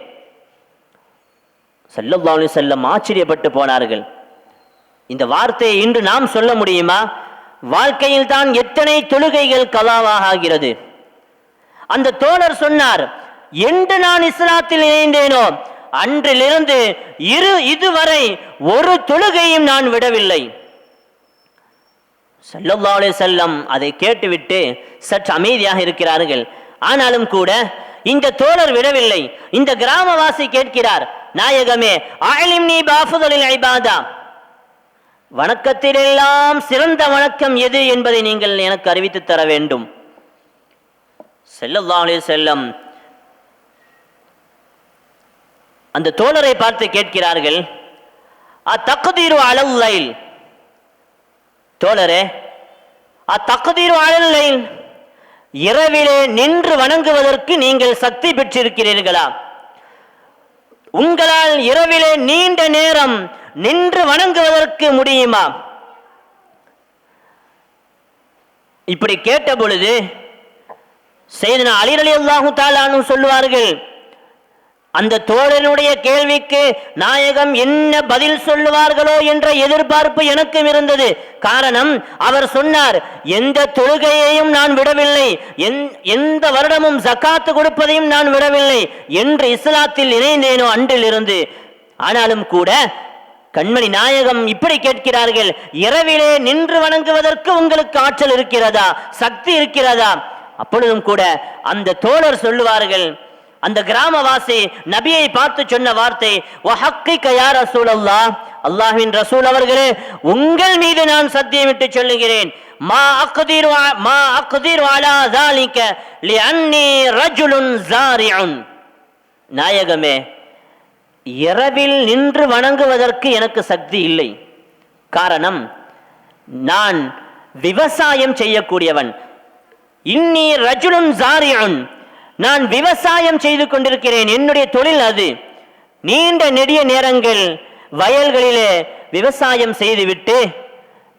ஸல்லல்லாஹு அலைஹி வஸல்லம் ஆச்சரியப்பட்டு போனார்கள். இந்த வார்த்தையை இன்று நாம் சொல்ல முடியுமா? வாழ்க்கையில் தான் எத்தனை தொழுகைகள் கலாவாக ஆகிறது. அந்த தோழர் சொன்னார், என்று நான் இஸ்லாத்தில் இணைந்தேனோ அன்றிலிருந்து இதுவரை ஒரு தொழுகையும் நான் விடவில்லை. ஸல்லல்லாஹு அலைஹி வஸல்லம் அதை கேட்டுவிட்டு சற்று அமைதியாக இருக்கிறார்கள். ஆனாலும் கூட இந்த தோழர் விடவில்லை. இந்த கிராமவாசி கேட்கிறார், நாயகமே, அலிம்னி பி அஃதலில் இபாதா, வணக்கத்திலெல்லாம் சிறந்த வணக்கம் எது என்பதை நீங்கள் எனக்கு அறிவித்து தர வேண்டும். ஸல்லல்லாஹு அலைஹி வஸல்லம் அந்த தோழரை பார்த்து கேட்கிறார்கள், அத்தக்தீரு அலல் லைல், தோழரே, அத்தக்தீரு அலல் லைல், இரவிலே நின்று வணங்குவதற்கு நீங்கள் சக்தி பெற்றிருக்கிறீர்களா? உங்களால் இரவிலே நீண்ட நேரம் நின்று வணங்குவதற்கு முடியுமா? இப்படி கேட்ட பொழுது சையதுனா அலி ரலியல்லாஹு தஆலா அன்ஹு சொல்லுவார்கள், அந்த தோழனுடைய கேள்விக்கு நாயகம் என்ன பதில் சொல்லுவார்களோ என்ற எதிர்பார்ப்பு எனக்கும் இருந்தது. காரணம், அவர் சொன்னார், எந்த தொழுகையையும் நான் விடவில்லை, எந்த வருடமும் ஜகாத்து கொடுப்பதையும் நான் விடவில்லை, என்று இஸ்லாத்தில் இணைந்தேனோ அன்றிலிருந்து. ஆனாலும் கூட கண்மணி நாயகம் இப்படி கேட்கிறார்கள், இரவிலே நின்று வணங்குவதற்கு உங்களுக்கு ஆற்றல் இருக்கிறதா, சக்தி இருக்கிறதா? அப்பொழுதும் கூட அந்த தோழர் சொல்லுவார்கள், அந்த கிராமவாசி நபியை பார்த்து சொன்ன வார்த்தை, வஹக்கிக யா ரசூலல்லாஹ், அல்லாஹ்வின் ரசூல் அவர்களே, உங்கள் மீது நான் சத்தியமிட்டு சொல்லுகிறேன், மா அக்திரு அலா ஸாலிக லிஅன்னி ரஜுலுன் ஸாரிஉன், நாயகமே, இரவில் நின்று வணங்குவதற்கு எனக்கு சக்தி இல்லை. காரணம், நான் விவசாயம் செய்யக்கூடியவன். இன்னி ரஜுலுன் ஜாரிஉன், நான் விவசாயம் செய்து கொண்டிருக்கிறேன், என்னுடைய தொழில் அது. நீண்ட நெடிய நேரங்கள் வயல்களிலே விவசாயம் செய்துவிட்டு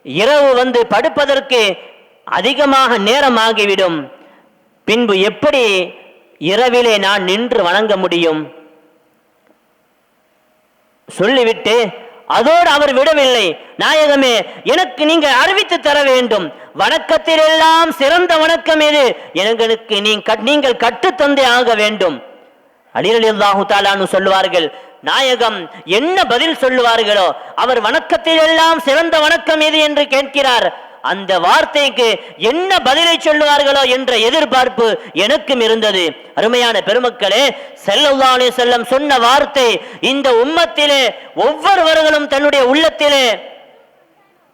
இரவு வந்து படுப்பதற்கு அதிகமாக நேரமாகிவிடும். பின்பு எப்படி இரவிலே நான் நின்று வணங்க முடியும் சொல்லிவிட்டு அதோடு அவர் விடவில்லை. நாயகமே, எனக்கு நீங்கள் அறிவித்து தர வேண்டும், வணக்கத்தில் எல்லாம் சிறந்த வணக்கம் எது, எனக்கு நீங்கள் கற்றுத்தந்தே ஆக வேண்டும். அலி ரலியல்லாஹு தஆலா அன்ஹு சொல்லுவார்கள், நாயகம் என்ன பதில் சொல்லுவார்களோ, அவர் வணக்கத்தில் எல்லாம் சிறந்த வணக்கம் எது என்று கேட்கிறார், அந்த வார்த்தைக்கு என்ன பதிலை சொல்லுவார்களோ என்ற எதிர்பார்ப்பு எனக்கும் இருந்தது. அருமையான பெருமக்களே, ஸல்லல்லாஹு அலைஹி வஸல்லம் சொன்ன வார்த்தை இந்த உம்மத்திலே ஒவ்வொருவர்களும் தன்னுடைய உள்ளத்திலே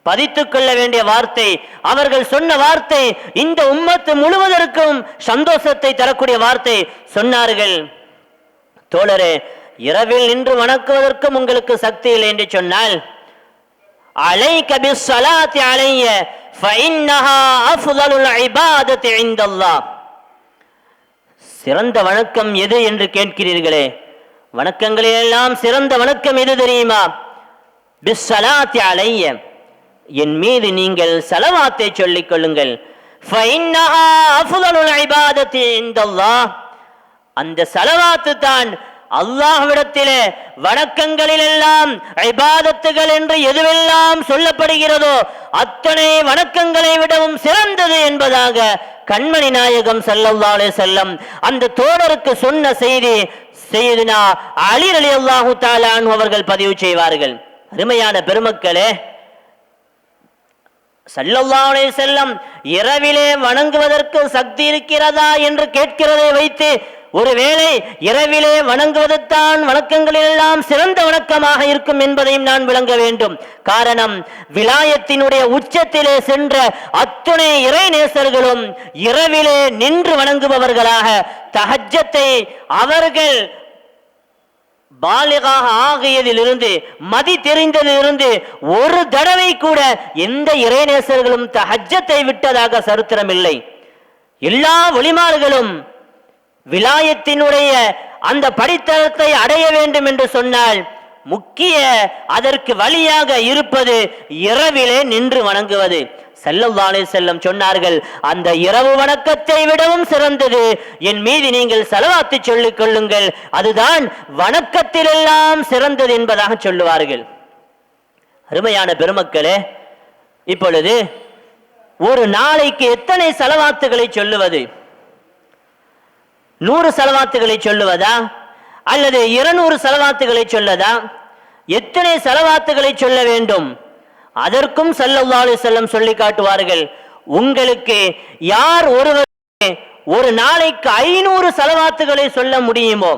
பதித்துக் கொள்ள வேண்டிய வார்த்தை. அவர்கள் சொன்ன வார்த்தை இந்த உம்மத்து முழுவதற்கும் சந்தோஷத்தை தரக்கூடிய வார்த்தை. சொன்னார்கள், தோழரே, இரவில் நின்று வணங்குவதற்கும் உங்களுக்கு சக்தி இல்லை என்று சொன்னால், அலைக பிஸ்ஸலாத்தி அலைய ஃபஇன்னஹா அஃதலுல் இபாதத்தி இன்தல்லாஹ். சிறந்த வணக்கம் எது என்று கேட்கிறீர்களே, வணக்கங்களிலெல்லாம் சிறந்த வணக்கம் எது தெரியுமா? பிஸ்ஸலாத்தி அலைய, என் மீது நீங்கள் ஸலவாத்தை சொல்லிக் கொள்ளுங்கள். ஃபஇன்னஹா அஃதலுல் இபாதத்தி இன்தல்லாஹ், அந்த ஸலவாத்து தான் அல்லாஹ்விடத்திலே வணக்கங்களிலெல்லாம் இபாதத்துகள் என்று எதுவெல்லாம் சொல்லப்படுகிறதோ அத்தனை வணக்கங்களை விடவும் சிறந்தது என்பதாக கண்மணி நாயகம் ஸல்லல்லாஹு அலைஹி வஸல்லம் அந்த தோழருக்கு சொன்ன செய்தி சையதுனா அலி ரலியல்லாஹு தஆலா அன்ஹு அவர்கள் பதிவு செய்வார்கள். அருமையான பெருமக்களே, ஸல்லல்லாஹு அலைஹி வஸல்லம் இரவிலே வணங்குவதற்கு சக்தி இருக்கிறதா என்று கேட்கிறதை வைத்து ஒருவேளை இரவிலே வணங்குவதுதான் வணக்கங்களிலெல்லாம் சிறந்த வணக்கமாக இருக்கும் என்பதையும் நான் விளங்க வேண்டும். காரணம், விலாயத்தினுடைய உச்சத்திலே சென்ற அத்துணை இறைநேசர்களும் இரவிலே நின்று வணங்குபவர்களாக தஹஜ்ஜத்தை அவர்கள் பாலிகாக ஆகியதிலிருந்து மதி தெரிந்ததிலிருந்து ஒரு தடவை கூட எந்த இறைநேசர்களும் தஹஜ்ஜத்தை விட்டதாக சரித்திரம் இல்லை. எல்லா ஒளிமார்களும் விலாயத்தினுடைய அந்த படித்தரத்தை அடைய வேண்டும் என்று சொன்னால் முக்கிய அதற்கு வழியாக இருப்பது இரவிலே நின்று வணங்குவது. ஸல்லல்லாஹு அலைஹி வஸல்லம் சொன்னார்கள், அந்த இரவு வணக்கத்தை விடவும் சிறந்தது, என் மீது நீங்கள் ஸலவாத்து சொல்லிக் கொள்ளுங்கள், அதுதான் வணக்கத்திலெல்லாம் சிறந்தது என்பதாக சொல்லுவார்கள். அருமையான பெருமக்களே, இப்பொழுது ஒரு நாளைக்கு எத்தனை ஸலவாத்துகளை சொல்லுவது? 100 ஸலவாத்துகளை சொல்லுவதா அல்லது 200 ஸலவாத்துகளை சொல்லதா? எத்தனை ஸலவாத்துகளை சொல்ல வேண்டும்? அதற்கும் ஸல்லல்லாஹு அலைஹி வஸல்லம் சொல்லி காட்டுவார்கள். உங்களுக்கு யார் ஒருவர் ஒரு நாளைக்கு 500 ஸலவாத்துகளை சொல்ல முடியுமோ,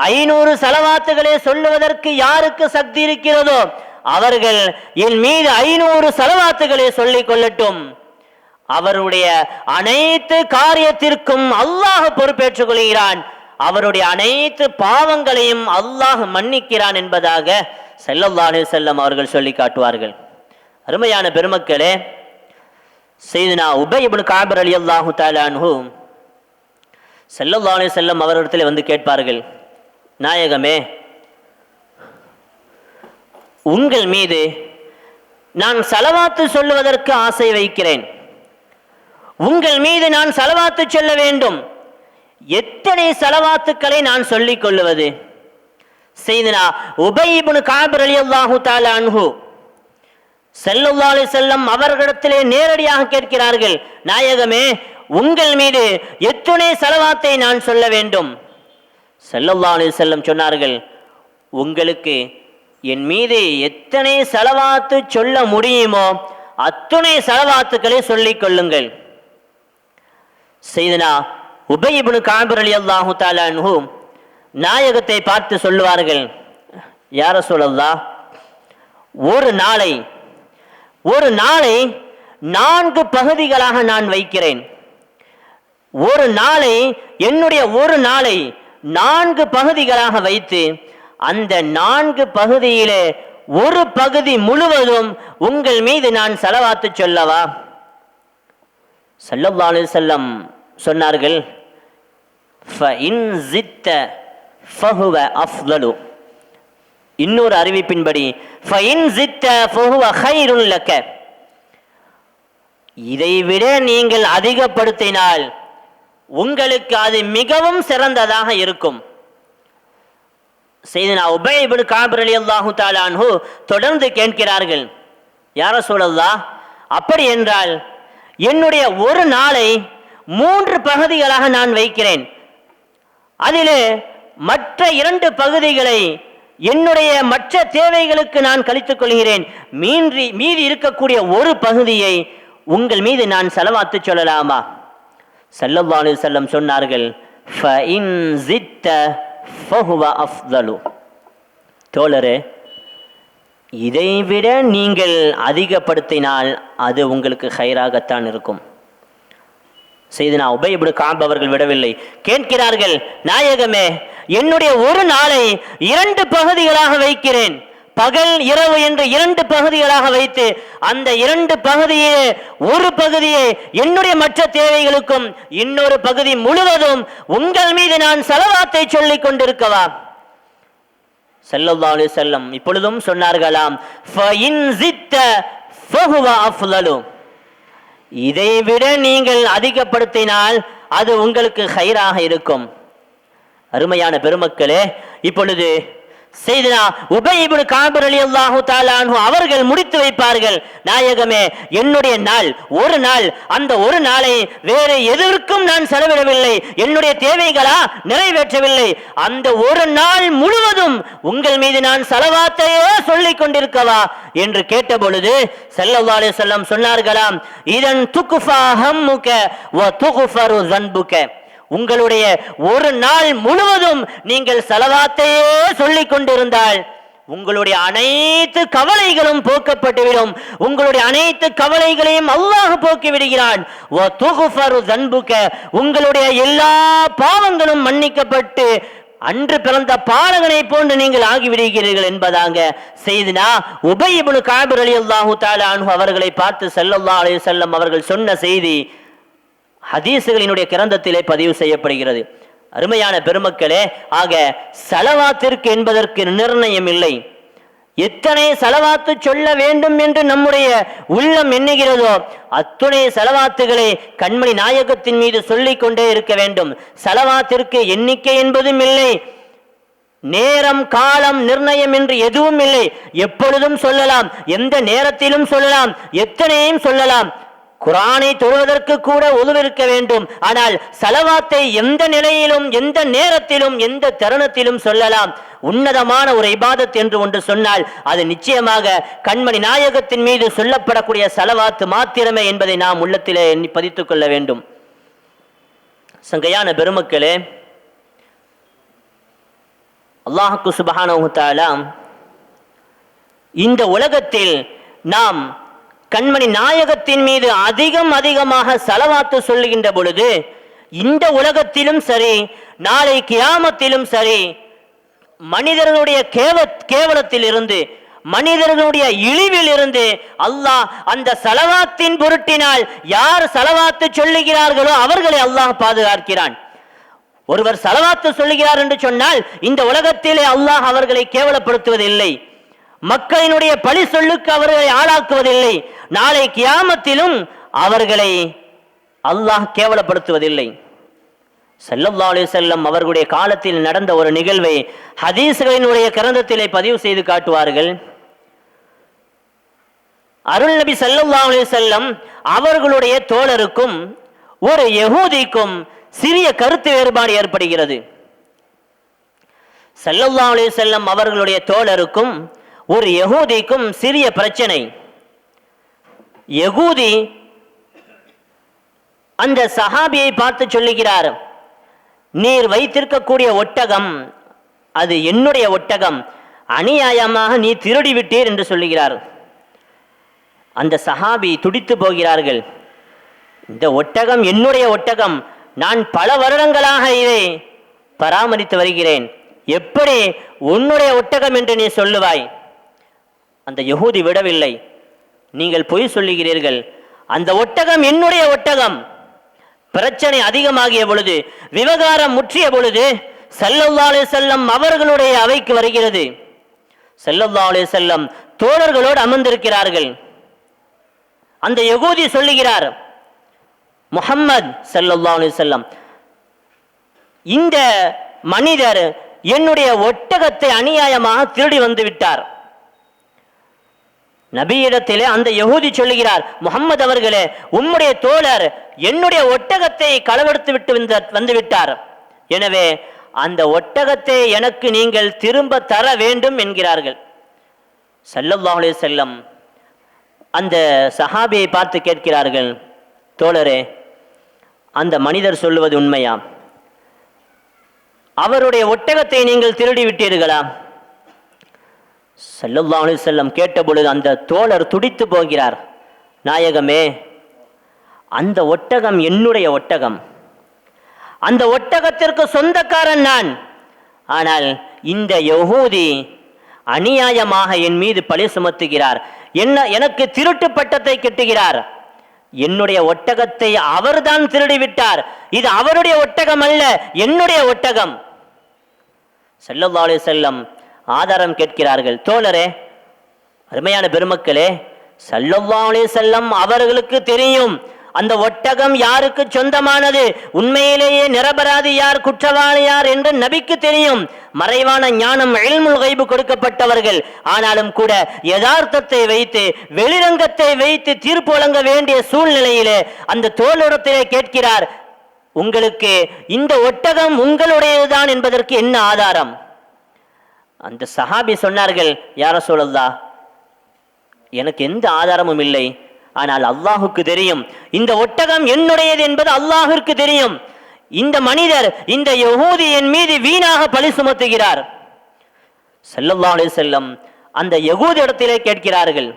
500 ஸலவாத்துகளை சொல்லுவதற்கு யாருக்கு சக்தி இருக்கிறதோ அவர்கள் என் மீது 500 ஸலவாத்துகளை சொல்லிக் கொள்ளட்டும், அவருடைய அனைத்து காரியத்திற்கும் அல்லாஹ் பொறுப்பேற்றுக் கொள்கிறான், அவருடைய அனைத்து பாவங்களையும் அல்லாஹ் மன்னிக்கிறான் என்பதாக ஸல்லல்லாஹு அலைஹி வஸல்லம் அவர்கள் சொல்லி காட்டுவார்கள். அருமையான பெருமக்களே, சையதுனா உபை இப்னு கஅப் ரலியல்லாஹு தஆலா அன்ஹு ஸல்லல்லாஹு அலைஹி வஸல்லம் அவர்களிடத்தில் வந்து கேட்பார்கள், நாயகமே, உங்கள் மீது நான் ஸலவாத்து சொல்லுவதற்கு ஆசை வைக்கிறேன், உங்கள் மீது நான் ஸலவாத்து சொல்ல வேண்டும், எத்தனை ஸலவாத்துக்களை நான் சொல்லிக் கொள்ளுவது? சையதுனா உபை இப்னு கஅப் ரலியல்லாஹு தஆலா அன்ஹு ஸல்லல்லாஹு அலைஹி வஸல்லம் அவர்களிடத்திலே நேரடியாக கேட்கிறார்கள், நாயகமே, உங்கள் மீது எத்தனை ஸலவாத்தை நான் சொல்ல வேண்டும்? ஸல்லல்லாஹு அலைஹி வஸல்லம் சொன்னார்கள், உங்களுக்கு என் மீது எத்தனை ஸலவாத்து சொல்ல முடியுமோ அத்துணை ஸலவாத்துக்களை சொல்லிக் கொள்ளுங்கள். சையதுனா உபை இப்னு கஅப் ரலியல்லாஹு தஆலா அன்ஹு நாயகத்தை பார்த்து சொல்லுவார்கள், யா ரசூலல்லாஹ், ஒரு நாளை 4 பகுதிகளாக நான் வைக்கிறேன், என்னுடைய ஒரு நாளை 4 பகுதிகளாக வைத்து அந்த 4 பகுதியிலே ஒரு பகுதி முழுவதும் உங்கள் மீது நான் ஸலவாத்து சொல்லவா? ஸல்லல்லாஹு அலைஹி வஸல்லம் சொன்னார்கள், இன்னொரு அறிவிப்பின்படி இதைவிட நீங்கள் அதிகப்படுத்தினால் உங்களுக்கு அது மிகவும் சிறந்ததாக இருக்கும். செய்தனா உபய் இப்னு கஅப் ரலியல்லாஹு தஆலா அன்ஹு தொடர்ந்து கேட்கிறார்கள், யா ரசூலல்லாஹ், அப்படி என்றால் என்னுடைய ஒரு நாளை 3 பகுதிகளாக நான் வைக்கிறேன். அதிலே மற்ற 2 பகுதிகளை என்னுடைய மற்ற தேவைகளுக்கு நான் கழித்துக் கொள்கிறேன். மீதி இருக்கக்கூடிய ஒரு பகுதியை உங்கள் மீது நான் ஸலவாத்து சொல்லலாமா? ஸல்லல்லாஹு அலைஹி வஸல்லம் சொன்னார்கள், ஃபஇன் ஸித்த ஃபஹுவ அஃதலு. தோழரே, இதைவிட நீங்கள் அதிகப்படுத்தினால் அது உங்களுக்கு ஹைராகத்தான் இருக்கும். செய்தனா உபய் இப்னு கஅப் அவர்கள் விடவில்லை, கேட்கிறார்கள், நாயகமே, என்னுடைய ஒரு நாளை 2 பகுதிகளாக வைக்கிறேன். பகல் இரவு என்று 2 பகுதிகளாக வைத்து அந்த 2 பகுதியே ஒரு பகுதியை என்னுடைய மற்ற தேவைகளுக்கும் இன்னொரு பகுதி முழுவதும் உங்கள் மீது நான் ஸலவாத்தை சொல்லிக் கொண்டிருக்கவா? ஸல்லல்லாஹு அலைஹி வஸல்லம் இப்பொழுதும் சொன்னார்களாம், ஃபஇன் ஸித்த ஃபஹுவ அஃலலு. இதைவிட நீங்கள் அதிகப்படுத்தினால் அது உங்களுக்கு ஹைராக இருக்கும். அருமையான பெருமக்களே, இப்பொழுது செய்தனா உபய் இப்னு கஅப் ரலியல்லாஹு தஆலா அன்ஹு அவர்கள் முடித்து வைப்பார்கள், நாயகமே, என்னுடைய நாள் ஒரு நாள், அந்த ஒரு நாளை வேறு எதற்கும் நான் செலவிடவில்லை, என்னுடைய தேவைகளா நிறைவேற்றவில்லை, அந்த ஒரு நாள் முழுவதும் உங்கள் மீது நான் ஸலவாத்தையே சொல்லிக் கொண்டிருக்கவா என்று கேட்டபொழுது ஸல்லல்லாஹு அலைஹி வஸல்லம் சொன்னார்களாம், இதன் துக்ஃபா ஹம்முக வ துக்ஃபரு ஸன்புக. உங்களுடைய ஒரு நாள் முழுவதும் நீங்கள் ஸலவாத்தையே சொல்லிக் கொண்டிருந்தால் உங்களுடைய அனைத்து கவலைகளும் போக்கப்பட்டுவிடும். உங்களுடைய அனைத்து கவலைகளையும் அல்லாஹ் போக்கி விடுகிறான். உங்களுடைய எல்லா பாவங்களும் மன்னிக்கப்பட்டு அன்று பிறந்த பாலகனை போன்று நீங்கள் ஆகிவிடுகிறீர்கள் என்பதாக செய்தனா உபய் இப்னு கஅப் ரலியல்லாஹு தஆலா அன்ஹு அவர்களை பார்த்து ஸல்லல்லாஹு அலைஹி வஸல்லம் அவர்கள் சொன்ன செய்தி ஹதீஸ்களினுடைய கிரந்தத்திலே பதிவு செய்யப்படுகிறது. அருமையான பெருமக்களே, ஆக ஸலவாத்திற்கு என்பதற்கு நிர்ணயம் இல்லை. எத்தனை ஸலவாத்து சொல்ல வேண்டும் என்று நம்முடைய உள்ளம் எண்ணுகிறதோ அத்துணை ஸலவாத்துகளை கண்மணி நாயகத்தின் மீது சொல்லிக் கொண்டே இருக்க வேண்டும். ஸலவாத்திற்கு எண்ணிக்கை என்பதும் இல்லை, நேரம் காலம் நிர்ணயம் என்று எதுவும் இல்லை. எப்பொழுதும் சொல்லலாம், எந்த நேரத்திலும் சொல்லலாம், எத்தனையும் சொல்லலாம். குர்ஆனை தொழுவதற்கு கூட உதுவு இருக்க வேண்டும். ஆனால் ஸலவாத்தை எந்த நிலையிலும், எந்த நேரத்திலும், எந்த தருணத்திலும் சொல்லலாம். உன்னதமான ஒரு இபாதத் என்று ஒன்று சொன்னால் அது நிச்சயமாக கண்மணி நாயகத்தின் மீது சொல்லப்படக்கூடிய ஸலவாத்து மாத்திரமே என்பதை நாம் உள்ளத்திலே எண்ணி பதித்துக் கொள்ள வேண்டும். சங்கையான பெருமக்களே, அல்லாஹ் சுப்ஹானஹு வ தஆலா இந்த உலகத்தில் நாம் கண்மணி நாயகத்தின் மீது அதிகமாக ஸலவாத்து சொல்லுகின்ற பொழுது இந்த உலகத்திலும் சரி, நாளை கியாமத்திலும் சரி, மனிதர்களுடைய கேவலத்தில் இருந்து, மனிதர்களுடைய இழிவில் இருந்து அல்லாஹ் அந்த ஸலவாத்தின் பொருட்டினால் யார் ஸலவாத்து சொல்லுகிறார்களோ அவர்களை அல்லாஹ் பாதுகாக்கிறான். ஒருவர் ஸலவாத்து சொல்லுகிறார் என்று சொன்னால் இந்த உலகத்திலே அல்லாஹ் அவர்களை கேவலப்படுத்துவதில்லை, மக்களினுடைய பழி சொல்லுக்கு அவர்களை ஆளாக்குவதில்லை. நாளை கியாமத்திலும் அவர்களை அல்லாஹ் கேவலப்படுத்துவதில்லை. ஸல்லல்லாஹு அலைஹி வஸல்லம் அவர்களுடைய காலத்தில் நடந்த ஒரு நிகழ்வை ஹதீஸ்களினுடைய கிரந்தத்திலே பதிவு செய்து காட்டுவார்கள். அருள் நபி ஸல்லல்லாஹு அலைஹி வஸல்லம் அவர்களுடைய தோழருக்கும் ஒரு யஹூதிக்கும் சிறிய கருத்து வேறுபாடு ஏற்படுகிறது. ஸல்லல்லாஹு அலைஹி வஸல்லம் அவர்களுடைய தோழருக்கும் ஒரு யஹூதிக்கும் சிறிய பிரச்சனை. யஹூதி அந்த சஹாபியை பார்த்து சொல்லுகிறார், நீர் வைத்திருக்கக்கூடிய ஒட்டகம் அது என்னுடைய ஒட்டகம், அநியாயமாக நீ திருடி விட்டீர் என்று சொல்லுகிறார். அந்த சஹாபி துடித்து போகிறார்கள். இந்த ஒட்டகம் என்னுடைய ஒட்டகம், நான் பல வருடங்களாக இதை பராமரித்து வருகிறேன், எப்படி உன்னுடைய ஒட்டகம் என்று நீ சொல்லுவாய்? அந்த யஹூதி விடவில்லை, நீங்கள் பொய் சொல்லுகிறீர்கள், அந்த ஒட்டகம் என்னுடைய ஒட்டகம், பிரச்சனை அதிகமாகிய பொழுது, விவகாரம் முற்றிய பொழுது ஸல்லல்லாஹு அலைஹி வஸல்லம் அவர்களுடைய அவைக்கு வருகிறது. ஸல்லல்லாஹு அலைஹி வஸல்லம் தோழர்களோடு அமர்ந்திருக்கிறார்கள். அந்த யகூதி சொல்லுகிறார், முஹம்மது ஸல்லல்லாஹு அலைஹி வஸல்லம், இந்த மனிதர் என்னுடைய ஒட்டகத்தை அநியாயமாக திருடி வந்து விட்டார். நபியிடத்திலே அந்த யகூதி சொல்லுகிறார், முஹம்மது அவர்களே, உம்முடைய தோழர் என்னுடைய ஒட்டகத்தை களவெடுத்து விட்டு வந்து விட்டார். எனவே அந்த ஒட்டகத்தை எனக்கு நீங்கள் திரும்ப தர வேண்டும் என்கிறார்கள். ஸல்லல்லாஹு அலைஹி வஸல்லம் அந்த சஹாபியை பார்த்து கேட்கிறார்கள், தோழரே, அந்த மனிதர் சொல்லுவது உண்மையா? அவருடைய ஒட்டகத்தை நீங்கள் திருடி விட்டீர்களா? ஸல்லல்லாஹு அலைஹி வஸல்லம் கேட்டபொழுது அந்த தோழர் துடித்து போகிறார். நாயகமே, அந்த ஒட்டகம் என்னுடைய ஒட்டகம், அந்த ஒட்டகத்திற்கு சொந்தக்காரன் நான். ஆனால் இந்த யஹூதி அநியாயமாக என் மீது பழி சுமத்துகிறார், எனக்கு திருட்டு பட்டத்தை கட்டுகிறார். என்னுடைய ஒட்டகத்தை அவர்தான் திருடிவிட்டார். இது அவருடைய ஒட்டகம் அல்ல, என்னுடைய ஒட்டகம். ஸல்லல்லாஹு அலைஹி வஸல்லம் ஆதாரம் கேட்கிறார்கள். தோழரே, அருமையான பெருமக்களே, ஸல்லல்லாஹு அலைஹி வஸல்லம் அவர்களுக்கு தெரியும் அந்த ஒட்டகம் யாருக்கு சொந்தமானது, உண்மையிலேயே நிரபராதி யார், குற்றவாளி யார் என்று நபிக்கு தெரியும். மறைவான ஞானம், இல்முல் கைபு கொடுக்கப்பட்டவர்கள். ஆனாலும் கூட யதார்த்தத்தை வைத்து, வெளிரங்கத்தை வைத்து தீர்ப்பு வழங்க வேண்டிய சூழ்நிலையிலே அந்த தோழரிடத்திலே கேட்கிறார், உங்களுக்கு இந்த ஒட்டகம் உங்களுடையதுதான் என்பதற்கு என்ன ஆதாரம்? அந்த சஹாபி சொன்னார்கள், யா ரசூலல்லாஹ், எனக்கு எந்த ஆதாரமும் இல்லை. ஆனால் அல்லாஹுக்கு தெரியும் இந்த ஒட்டகம் என்னுடையது என்பது அல்லாஹிற்கு தெரியும். இந்த மனிதர், இந்த யஹூதி என் மீது வீணாக பழி சுமத்துகிறார். ஸல்லல்லாஹு அலைஹி வஸல்லம் அந்த யஹூதி இடத்திலே கேட்கிறார்கள்,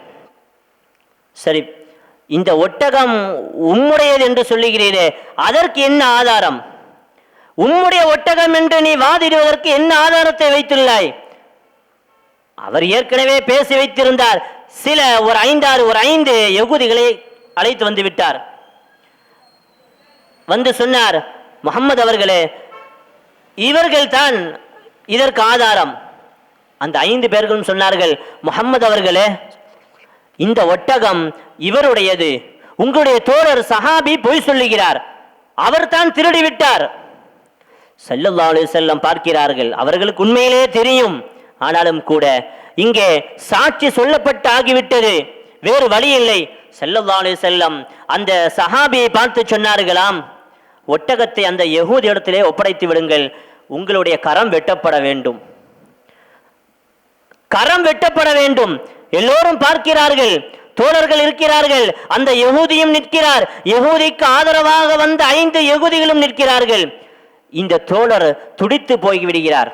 சரி, இந்த ஒட்டகம் உம்முடையது என்று சொல்லுகிறீரே, அதற்கு என்ன ஆதாரம்? உம்முடைய ஒட்டகம் என்று நீ வாதிடுவதற்கு என்ன ஆதாரத்தை வைத்துள்ளாய்? அவர் ஏற்கனவே பேசி வைத்திருந்தார். சில ஒரு 5 யகூதிகளை அழைத்து வந்து விட்டார். வந்து சொன்னார், முஹம்மது அவர்களே, இவர்கள் தான் இதற்கு ஆதாரம். அந்த 5 பேர்களும் சொன்னார்கள், முஹம்மது அவர்களே, இந்த ஒட்டகம் இவருடையது, உங்களுடைய தோழர் சஹாபி பொய் சொல்லுகிறார், அவர் தான் திருடி விட்டார். ஸல்லல்லாஹு அலைஹி வஸல்லம் பார்க்கிறார்கள், அவர்களுக்கு உண்மையிலே தெரியும். ஆனாலும் கூட இங்கே சாட்சி சொல்லப்பட்டு ஆகிவிட்டது, வேறு வழி இல்லை. ஸல்லல்லாஹு அலைஹி வஸல்லம் அந்த சஹாபியை பார்த்து சொன்னார்களாம், ஒட்டகத்தை அந்த யஹூதி இடத்திலே ஒப்படைத்து விடுங்கள், உங்களுடைய கரம் வெட்டப்பட வேண்டும், கரம் வெட்டப்பட வேண்டும். எல்லோரும் பார்க்கிறார்கள், தோழர்கள் இருக்கிறார்கள், அந்த யஹூதியும் நிற்கிறார், யஹூதிக்கு ஆதரவாக வந்த 5 யஹூதிகளும் நிற்கிறார்கள். இந்த தோழர் துடித்து போய்விடுகிறார்.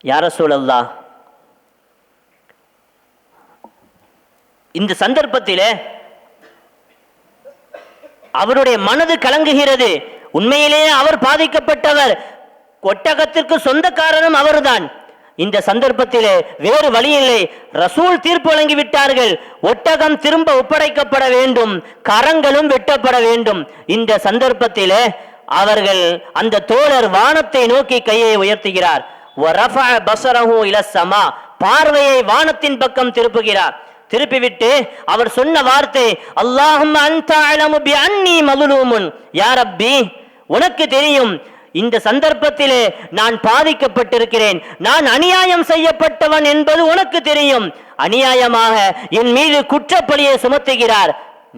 யா ரசூலல்லாஹ், இந்த சந்தர்ப்பத்திலே அவருடைய மனது கலங்குகிறது. உண்மையிலேயே அவர் பாதிக்கப்பட்டவர், ஒட்டகத்திற்கு சொந்தக்காரனும் அவர்தான். இந்த சந்தர்ப்பத்திலே வேறு வழி இல்லை, ரசூல் தீர்ப்பு வழங்கி விட்டார்கள், ஒட்டகம் திரும்ப ஒப்படைக்கப்பட வேண்டும், கரங்களும் வெட்டப்பட வேண்டும். இந்த சந்தர்ப்பத்திலே அவர்கள், அந்த தோழர் வானத்தை நோக்கி கையை உயர்த்துகிறார். வரஃபஅ பஸரஹு இல ஸமா, பார்வையை வானத்தின் பக்கம் திருப்புகிறார். திருப்பிவிட்டு அவர் சொன்ன வார்த்தை, அல்லாஹும்ம அன்த அலமு பி அன்னி மதுலூமுன், யா ரப்பி, உனக்கு தெரியும் இந்த சந்தர்ப்பத்திலே நான் பாதிக்கப்பட்டிருக்கிறேன், நான் அநியாயம் செய்யப்பட்டவன் என்பது உனக்கு தெரியும். அநியாயமாக என் மீது குற்றப்பழியை சுமத்துகிறார்,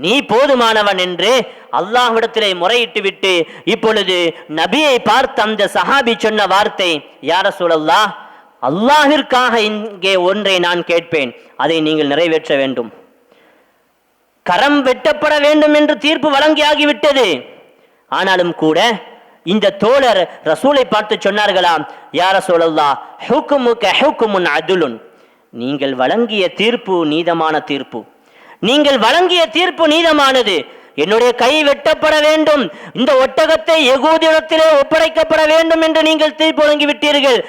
நீ போதுமானவன் என்று அல்லாஹ்விடத்திலே முறையிட்டு விட்டு இப்பொழுது நபியை பார்த்து அந்த சஹாபி சொன்ன வார்த்தை, யா ரசூலல்லாஹ், அல்லாஹிற்காக இங்கே ஒன்றை நான் கேட்பேன், அதை நீங்கள் நிறைவேற்ற வேண்டும். கரம் வெட்டப்பட வேண்டும் என்று தீர்ப்பு வழங்கியாகிவிட்டது. ஆனாலும் கூட இந்த தோழர் ரசூலை பார்த்து சொன்னார்களாம், யா ரசூலல்லாஹ், ஹுக்முக ஹுக்முன் அத்லுன், நீங்கள் வழங்கிய தீர்ப்பு நீதமான தீர்ப்பு, நீங்கள் வழங்கிய தீர்ப்பு நீதமானது. என்னுடைய கை வெட்டப்பட வேண்டும், இந்த ஒட்டகத்தை யகூதியிடத்திலே ஒப்படைக்கப்பட வேண்டும் என்று நீங்கள் தீர்ப்பு வழங்கிவிட்டீர்கள்.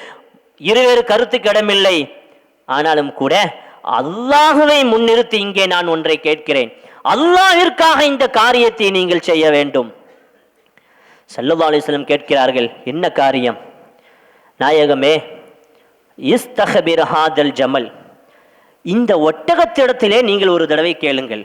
இருவேறு கருத்துக்கு இடமில்லை. ஆனாலும் கூட அல்லாஹுவை முன்னிறுத்தி இங்கே நான் ஒன்றை கேட்கிறேன், அல்லாஹிற்காக இந்த காரியத்தை நீங்கள் செய்ய வேண்டும். ஸல்லல்லாஹு அலைஹி வஸல்லம் கேட்கிறார்கள், என்ன காரியம்? நாயகமே, இஸ்தஹபிர் ஹாதல் ஜமல், இந்த ஒட்டகத்திடத்திலே நீங்கள் ஒரு தடவை கேளுங்கள்,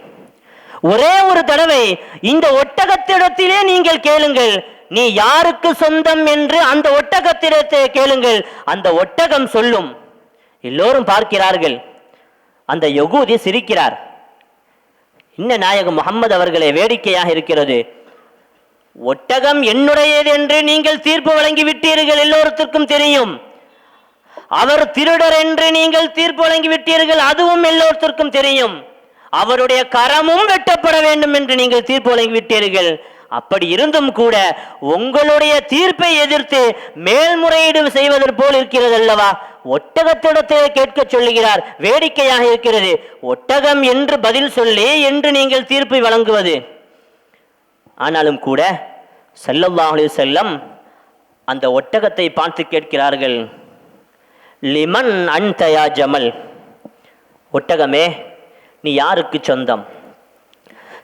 ஒரே ஒரு தடவை இந்த ஒட்டகத்திடத்திலே நீங்கள் கேளுங்கள், நீ யாருக்கு சொந்தம் என்று அந்த ஒட்டகத்திடத்தை கேளுங்கள், அந்த ஒட்டகம் சொல்லும். எல்லோரும் பார்க்கிறார்கள். அந்த யகூதி சிரிக்கிறார். இன்ன நாயகம் முகம்மது அவர்களே, வேடிக்கையாக இருக்கிறது. ஒட்டகம் என்னுடையது என்று நீங்கள் தீர்ப்பு வழங்கி விட்டீர்கள், எல்லோருக்கும் தெரியும். அவர் திருடர் என்று நீங்கள் தீர்ப்பு வழங்கி விட்டீர்கள், அதுவும் எல்லோருக்கும் தெரியும். அவருடைய கரமும் வெட்டப்பட வேண்டும் என்று நீங்கள் தீர்ப்பு வழங்கி விட்டீர்கள். அப்படி இருந்தும் கூட உங்களுடைய தீர்ப்பை எதிர்த்து மேல்முறையீடு செய்வதற்கு போல் இருக்கிறது அல்லவா? ஒட்டகத்திடத்தை கேட்க சொல்லுகிறார். வேடிக்கையாக இருக்கிறது. ஒட்டகம் என்று பதில் சொல்லி என்று நீங்கள் தீர்ப்பை வழங்குவது. ஆனாலும் கூட ஸல்லல்லாஹு அலைஹி வஸல்லம் அந்த ஒட்டகத்தை பார்த்து கேட்கிறார்கள், லிமன் அன்த யா ஜமல், ஒட்டகமே நீ யாருக்கு சொந்தம்?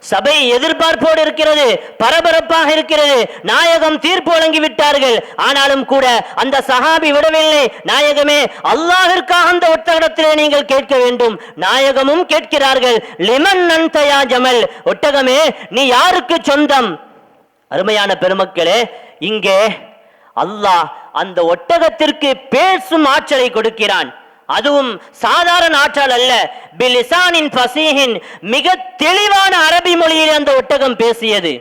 சபை எதிர்பார்ப்போடு இருக்கிறது, பரபரப்பாக இருக்கிறது. நாயகம் தீர்ப்பு வழங்கி விட்டார்கள். ஆனாலும் கூட அந்த சஹாபி விடவில்லை. நாயகமே, அல்லாஹ்விற்காக அந்த ஒட்டகத்திலே நீங்கள் கேட்க வேண்டும். நாயகமும் கேட்கிறார்கள், லிமன் அன்த யா ஜமல், ஒட்டகமே நீ யாருக்கு சொந்தம்? அருமையான பெருமக்களே, இங்கே அல்லாஹ் அந்த ஒட்டகத்திற்கு பேசும் ஆற்றலை கொடுக்கிறான். அதுவும் சாதாரண ஆற்றல் அல்ல, பிலிசானின் ஃபஸீஹின், மிக தெளிவான அரபி மொழியில் அந்த ஒட்டகம் பேசியது.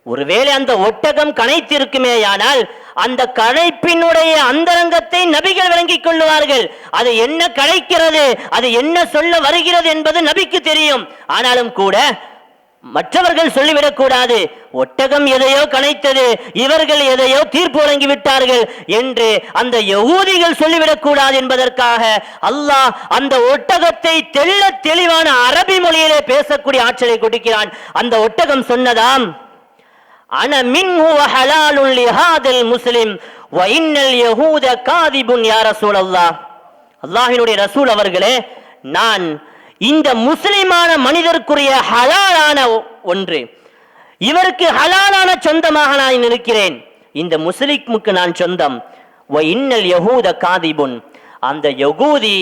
ஒருவேளை அந்த ஒட்டகம் கனைத்திருக்குமேயானால் அந்த கனைப்பினுடைய அந்தரங்கத்தை நபிகள் விளங்கிக் கொள்ளுவார்கள். அது என்ன கனைக்கிறது, அது என்ன சொல்ல வருகிறது என்பது நபிக்கு தெரியும். ஆனாலும் கூட மற்றவர்கள் சொல்லிவிடக் கூடாது, ஒட்டகம் எதையோ கனைத்தது, இவர்கள் எதையோ தீர்ப்பு வழங்கி விட்டார்கள் என்று அந்த யகூதிகள் சொல்லிவிடக் கூடாது என்பதற்காக அல்லாஹ் அந்த ஒட்டகத்தை தெள்ள தெளிவான அரபி மொழியிலே பேசக்கூடிய ஆற்றலை கொடுக்கிறான். அந்த ஒட்டகம் சொன்னதாம், அன மின்ஹு வ ஹலாலுன் லிஹாதல் முஸ்லிம் வ இன்னல் யஹூத காதிபுன் யா ரசூலல்லாஹ். அல்லாஹ்வினுடைய ரசூல் அவர்களே, நான் இந்த முஸ்லிமான மனிதருக்குரிய ஹலாலான ஒன்று, இவருக்கு ஹலாலான சொந்தமாக நான் இருக்கிறேன். இந்த முஸ்லிமுக்கு நான் சொந்தம். வ இன்னல் யஹூத காதிபுன், அந்த யகூதி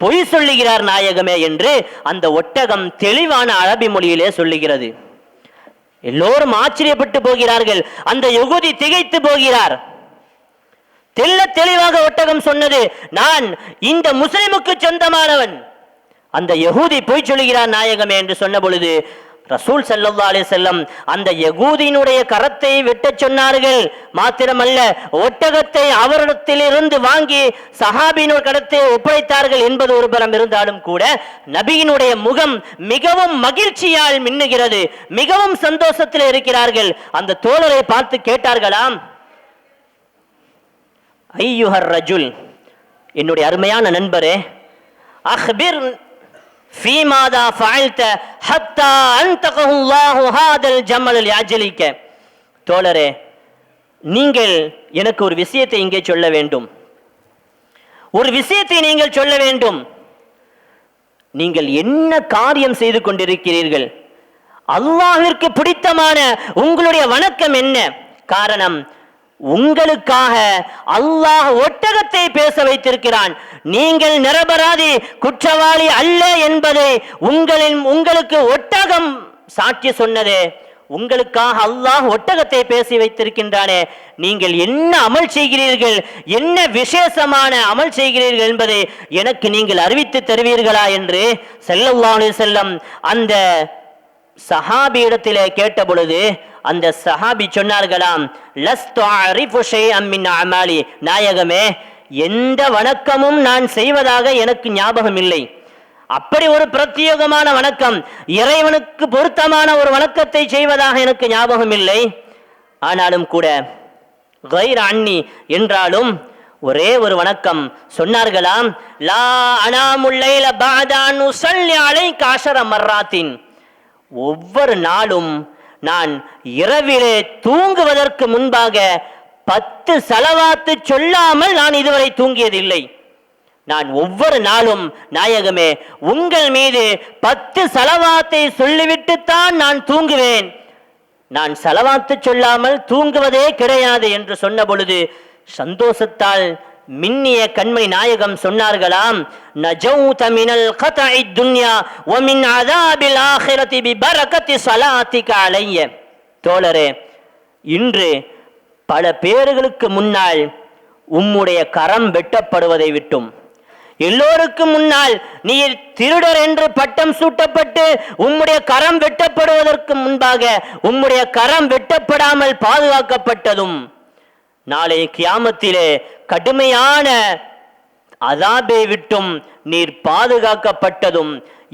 பொய் சொல்லுகிறார் நாயகமே என்று அந்த ஒட்டகம் தெளிவான அரபி மொழியிலே சொல்லுகிறது. எல்லோரும் ஆச்சரியப்பட்டு போகிறார்கள். அந்த யகூதி திகைத்து போகிறார். தெள்ள தெளிவாக ஒட்டகம் சொன்னது, நான் இந்த முஸ்லிமுக்கு சொந்தமானவன். அந்த யகூதி பொய் சொல்லுகிறார் நாயகமே என்று சொன்ன பொழுது ரசூல் ஸல்லல்லாஹு அலைஹி வஸல்லம் அந்த யகூதியினுடைய கரத்தை வெட்டச் சொன்னார்கள். மாத்திரமல்ல, ஒட்டகத்தை அவரிடத்திலிருந்து வாங்கி சஹாபியினுடைய கரத்தை ஒப்படைத்தார்கள் என்பது ஒரு புறம் இருந்தாலும் கூட நபியினுடைய முகம் மிகவும் மகிழ்ச்சியால் மின்னுகிறது, மிகவும் சந்தோஷத்தில் இருக்கிறார்கள். அந்த தோழரை பார்த்து கேட்டார்களாம், ஐயுஹர் ரஜுல், என்னுடைய அருமையான நண்பரே, அக்பிர் ஃபீமாதா ஃபஅல்த ஹத்தா அன்தகல்லாஹு ஹாதல் ஜமல் லிஅஜலிக. தோழரே, நீங்கள் எனக்கு ஒரு விஷயத்தை இங்கே சொல்ல வேண்டும், ஒரு விஷயத்தை நீங்கள் சொல்ல வேண்டும். நீங்கள் என்ன காரியம் செய்து கொண்டிருக்கிறீர்கள்? அல்லாஹ்விற்கு பிடித்தமான உங்களுடைய வணக்கம் என்ன? காரணம், உங்களுக்காக அல்லாஹ் ஒட்டகத்தை பேச வைத்திருக்கிறான். நீங்கள் நிரபராதி, குற்றவாளி அல்ல என்பதை உங்களுக்கு ஒட்டகம் சாட்சி சொன்னதே. உங்களுக்காக அல்லாஹ் ஒட்டகத்தை பேசி வைத்திருக்கின்றானே, நீங்கள் என்ன அமல் செய்கிறீர்கள், என்ன விசேஷமான அமல் செய்கிறீர்கள் என்பதை எனக்கு நீங்கள் அறிவித்து தருவீர்களா என்று ஸல்லல்லாஹு அலைஹி வஸல்லம் அந்த சஹாபி இடத்திலே கேட்ட பொழுது அந்த சஹாபி சொன்னார்களாம், லஸ்து அரிஃபு ஷைஅம் மின் அமாலி, நாயகமே, எந்த வணக்கமும் நான் செய்வதாக எனக்கு ஞாபகம் இல்லை. அப்படி ஒரு பிரத்யேகமான வணக்கம், இறைவனுக்கு பொருத்தமான ஒரு வணக்கத்தை செய்வதாக எனக்கு ஞாபகம் இல்லை. ஆனாலும் கூட கைர அன்னி என்றாலும் ஒரே ஒரு வணக்கம் சொன்னார்களாம், லா அனாமுல் லைல பஅத அன் உஸல்லி அலைக 10 மர்ராத்தின். ஒவ்வொரு நாளும் நான் இரவிலே தூங்குவதற்கு முன்பாக 10 சலவாத்து சொல்லாமல் நான் இதுவரை தூங்கியதில்லை. நான் ஒவ்வொரு நாளும் நாயகமே உங்கள் மீது 10 சலவாத்தை சொல்லிவிட்டுத்தான் நான் தூங்குவேன். நான் ஸலவாத்து சொல்லாமல் தூங்குவதே கிடையாது என்று சொன்ன பொழுது சந்தோஷத்தால் மின்னிய கண்மணி நாயகம் சொன்னார்களாம், நஜௌத மினல் கத்இ துன்யா வ மின் அஸாபில் ஆখিরাতি பிபரகத்தி ஸலாத்திக அலைய. தோழரே, இன்று பல பேர்களுக்கு முன்னால் உம்முடைய கரம் வெட்டப்படுவதை விட்டும், எல்லோருக்கும் முன்னால் நீர் திருடர் என்று பட்டம் சூட்டப்பட்டு உம்முடைய கரம் வெட்டப்படுவதற்கு முன்பாக உம்முடைய கரம் வெட்டப்படாமல் பாதுகாக்கப்பட்டதும், நாளை கியாமத்திலே கடுமையான அஸாபை விட்டும் நீர் பாதுகாக்கப்பட்டதும்,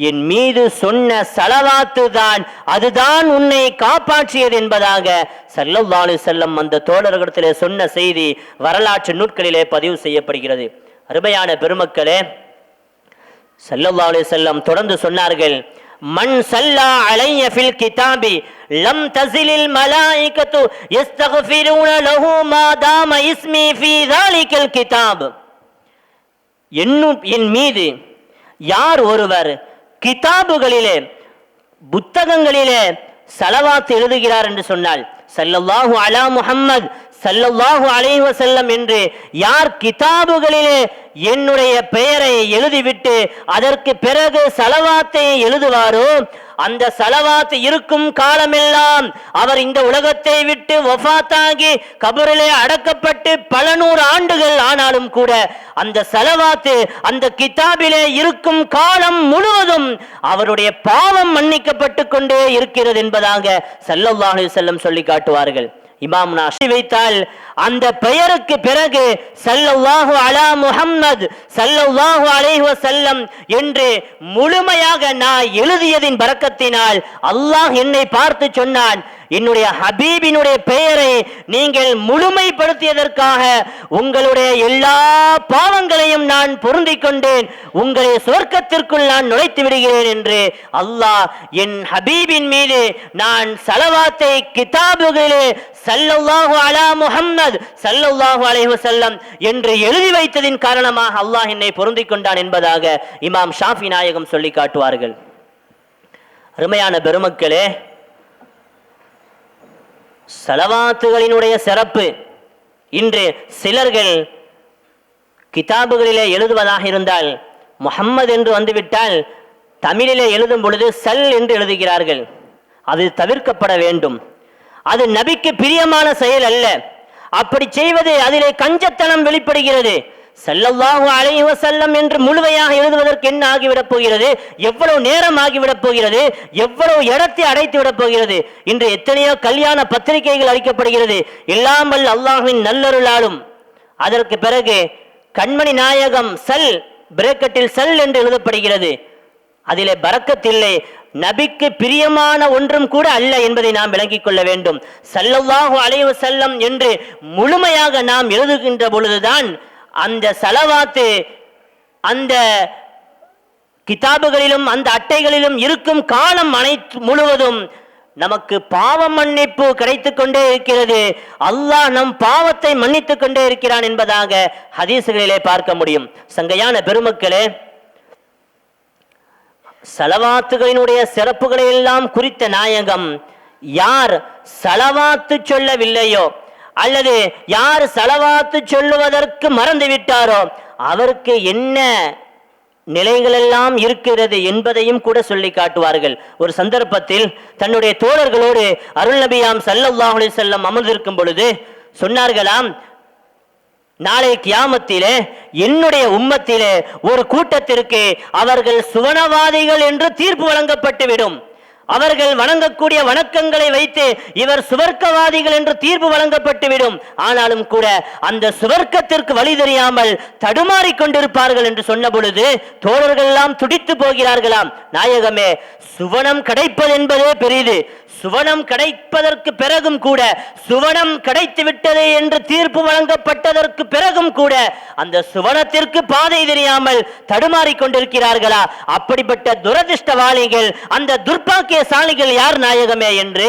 என் மீது சொன்ன ஸலவாத்து தான் அதுதான் உன்னை காப்பாற்றியது என்பதாக ஸல்லல்லாஹு அலைஹி வஸல்லம் அந்த தோழர்களிடத்திலே சொன்ன செய்தி வரலாற்று நூல்களிலே பதிவு செய்யப்படுகிறது. அருமையான பெருமக்களே, ஸல்லல்லாஹு அலைஹி வஸல்லம் தொடர்ந்து சொன்னார்கள், மன் ஸல்லா அலைய ஃபில் கிதாபி லம் தஸிலில் மலாயிகத்து யஸ்தக்ஃபிரூன லஹு மா தாம இஸ்மி ஃபீ ஸாலிகல் கிதாப். என் மீது யார் ஒருவர் கிதாபுகளிலே புத்தகங்களிலே ஸலவாத் எழுதுகிறார் என்று சொன்னால், ஸல்லல்லாஹு அலா முஹம்மத் ஸல்லல்லாஹு அலைஹி வஸல்லம் என்று யார் கிதாபுகளிலே என்னுடைய பெயரை எழுதிவிட்டு அதற்கு பிறகு ஸலவாத்தை எழுதுவாரோ, அந்த ஸலவாத் இருக்கும் காலமெல்லாம் அவர் இந்த உலகத்தை விட்டு வஃபாத்தாகி கபரிலே அடக்கப்பட்டு பல நூறு ஆண்டுகள் ஆனாலும் கூட அந்த ஸலவாத் அந்த கிதாபிலே இருக்கும் காலம் முழுவதும் அவருடைய பாவம் மன்னிக்கப்பட்டு கொண்டே இருக்கிறது என்பதாக ஸல்லல்லாஹு அலைஹி வஸல்லம் சொல்லி காட்டுவார்கள். இமாம் நாஷி வைத்தால் அந்த பெயருக்கு பிறகு ஸல்லல்லாஹு அலா முஹம்மத் ஸல்லல்லாஹு அலைஹி வஸல்லம் என்று முழுமையாக நான் எழுதியதின் பரக்கத்தினால் அல்லாஹ் என்னை பார்த்து சொன்னான், என்னுடைய ஹபீபினுடைய பெயரை நீங்கள் முழுமைப்படுத்தியதற்காக உங்களுடைய எல்லா பாவங்களையும் நான் பொருந்திக் கொண்டேன், உங்களை சொர்க்கத்திற்குள் நான் நுழைத்து விடுகிறேன் என்று அல்லாஹ் என் ஹபீபின் மீது நான் ஸலவாத்தை கிதாபுகளிலே ஸல்லல்லாஹு அலா முஹம்மத் ஸல்லல்லாஹு அலைஹி வஸல்லம் என்று எழுதி வைத்ததின் காரணமாக அல்லாஹ் என்னை பொருந்திக் கொண்டான் என்பதாக இமாம் ஷாஃபி நாயகம் சொல்லி காட்டுவார்கள். அருமையான பெருமக்களே, ஸலவாத்துகளினுடைய சிறப்பு இன்று சிலர்கள் கிதாபுகளிலே எழுதுவதாக இருந்தால் முஹம்மது என்று வந்துவிட்டால் தமிழிலே எழுதும் பொழுது சல் என்று எழுதுகிறார்கள். அது தவிர்க்கப்பட வேண்டும். அது நபிக்கு பிரியமான செயல் அல்ல. அப்படி செய்வது அதிலே கஞ்சத்தனம் வெளிப்படுகிறது. ஸல்லல்லாஹு அலைஹி வஸல்லம் என்று முழுமையாக எழுதுவதற்கு என்ன ஆகிவிடப் போகிறது, எவ்வளவு நேரம் ஆகிவிடப் போகிறது, எவ்வளவு இடத்தை அடைத்து விடப் போகிறது. இன்று எத்தனையோ கல்யாண பத்திரிகைகள் அளிக்கப்படுகிறது. எல்லாம் வல்ல அல்லாஹ்வின் நல்லருளாலும் அதற்கு பிறகு கண்மணி நாயகம் சல் பிரேக்கெட்டில் சல் என்று எழுதப்படுகிறது. அதிலே பரக்கத்தில்லை, நபிக்கு பிரியமான ஒன்றும் கூட அல்ல என்பதை நாம் விளங்கிக் கொள்ள வேண்டும். ஸல்லல்லாஹு அலைஹி வஸல்லம் என்று முழுமையாக நாம் எழுதுகின்ற பொழுதுதான் அந்த ஸலவாத்து அந்த கிதாபுகளிலும் அந்த அட்டைகளிலும் இருக்கும் காலம் அனைத்து முழுவதும் நமக்கு பாவ மன்னிப்பு கிடைத்துக் கொண்டே இருக்கிறது. அல்லாஹ் நம் பாவத்தை மன்னித்துக் கொண்டே இருக்கிறான் என்பதாக ஹதீசுகளிலே பார்க்க முடியும். சங்கையான பெருமக்களே, ஸலவாத்துகளினுடைய சிறப்புகளை எல்லாம் குறித்த நாயகம் யார் ஸலவாத்து சொல்லவில்லையோ அல்லது யார் ஸலவாத்து சொல்லுவதற்கு மறந்து விட்டாரோ அவருக்கு என்ன நிலைகளெல்லாம் இருக்கிறது என்பதையும் கூட சொல்லி காட்டுவார்கள். ஒரு சந்தர்ப்பத்தில் தன்னுடைய தோழர்களோடு அருள் நபியாம் ஸல்லல்லாஹு அலைஹி வஸல்லம் அமர்ந்திருக்கும் பொழுது சொன்னார்களாம், நாளை கியாமத்திலே என்னுடைய உம்மத்திலே ஒரு கூட்டத்திற்கு அவர்கள் சுவனவாதிகள் என்று தீர்ப்பு வழங்கப்பட்டுவிடும். அவர்கள் வணங்கக்கூடிய வணக்கங்களை வைத்து இவர் சுவர்க்கவாதிகள் என்று தீர்ப்பு வழங்கப்பட்டுவிடும். ஆனாலும் கூட அந்த சுவர்க்கத்திற்கு வழி தெரியாமல் தடுமாறிக் கொண்டிருப்பார்கள் என்று சொன்ன பொழுது தோழர்கள் எல்லாம் துடித்து போகிறார்களாம். நாயகமே, சுவனம் கிடைப்பது என்பதே பெரிது. சுவனம் கிடைப்பதற்கு பிறகும் கூட, சுவனம் கிடைத்து விட்டது என்று தீர்ப்பு வழங்கப்பட்டதற்கு பிறகும் கூட அந்த சுவனத்திற்கு பாதை தெரியாமல் தடுமாறிக் கொண்டிருக்கிறார்களா? அப்படிப்பட்ட துரதிர்ஷ்டவாளிகள், அந்த துர்பாக்கியசாலிகள் யார் நாயகமே என்று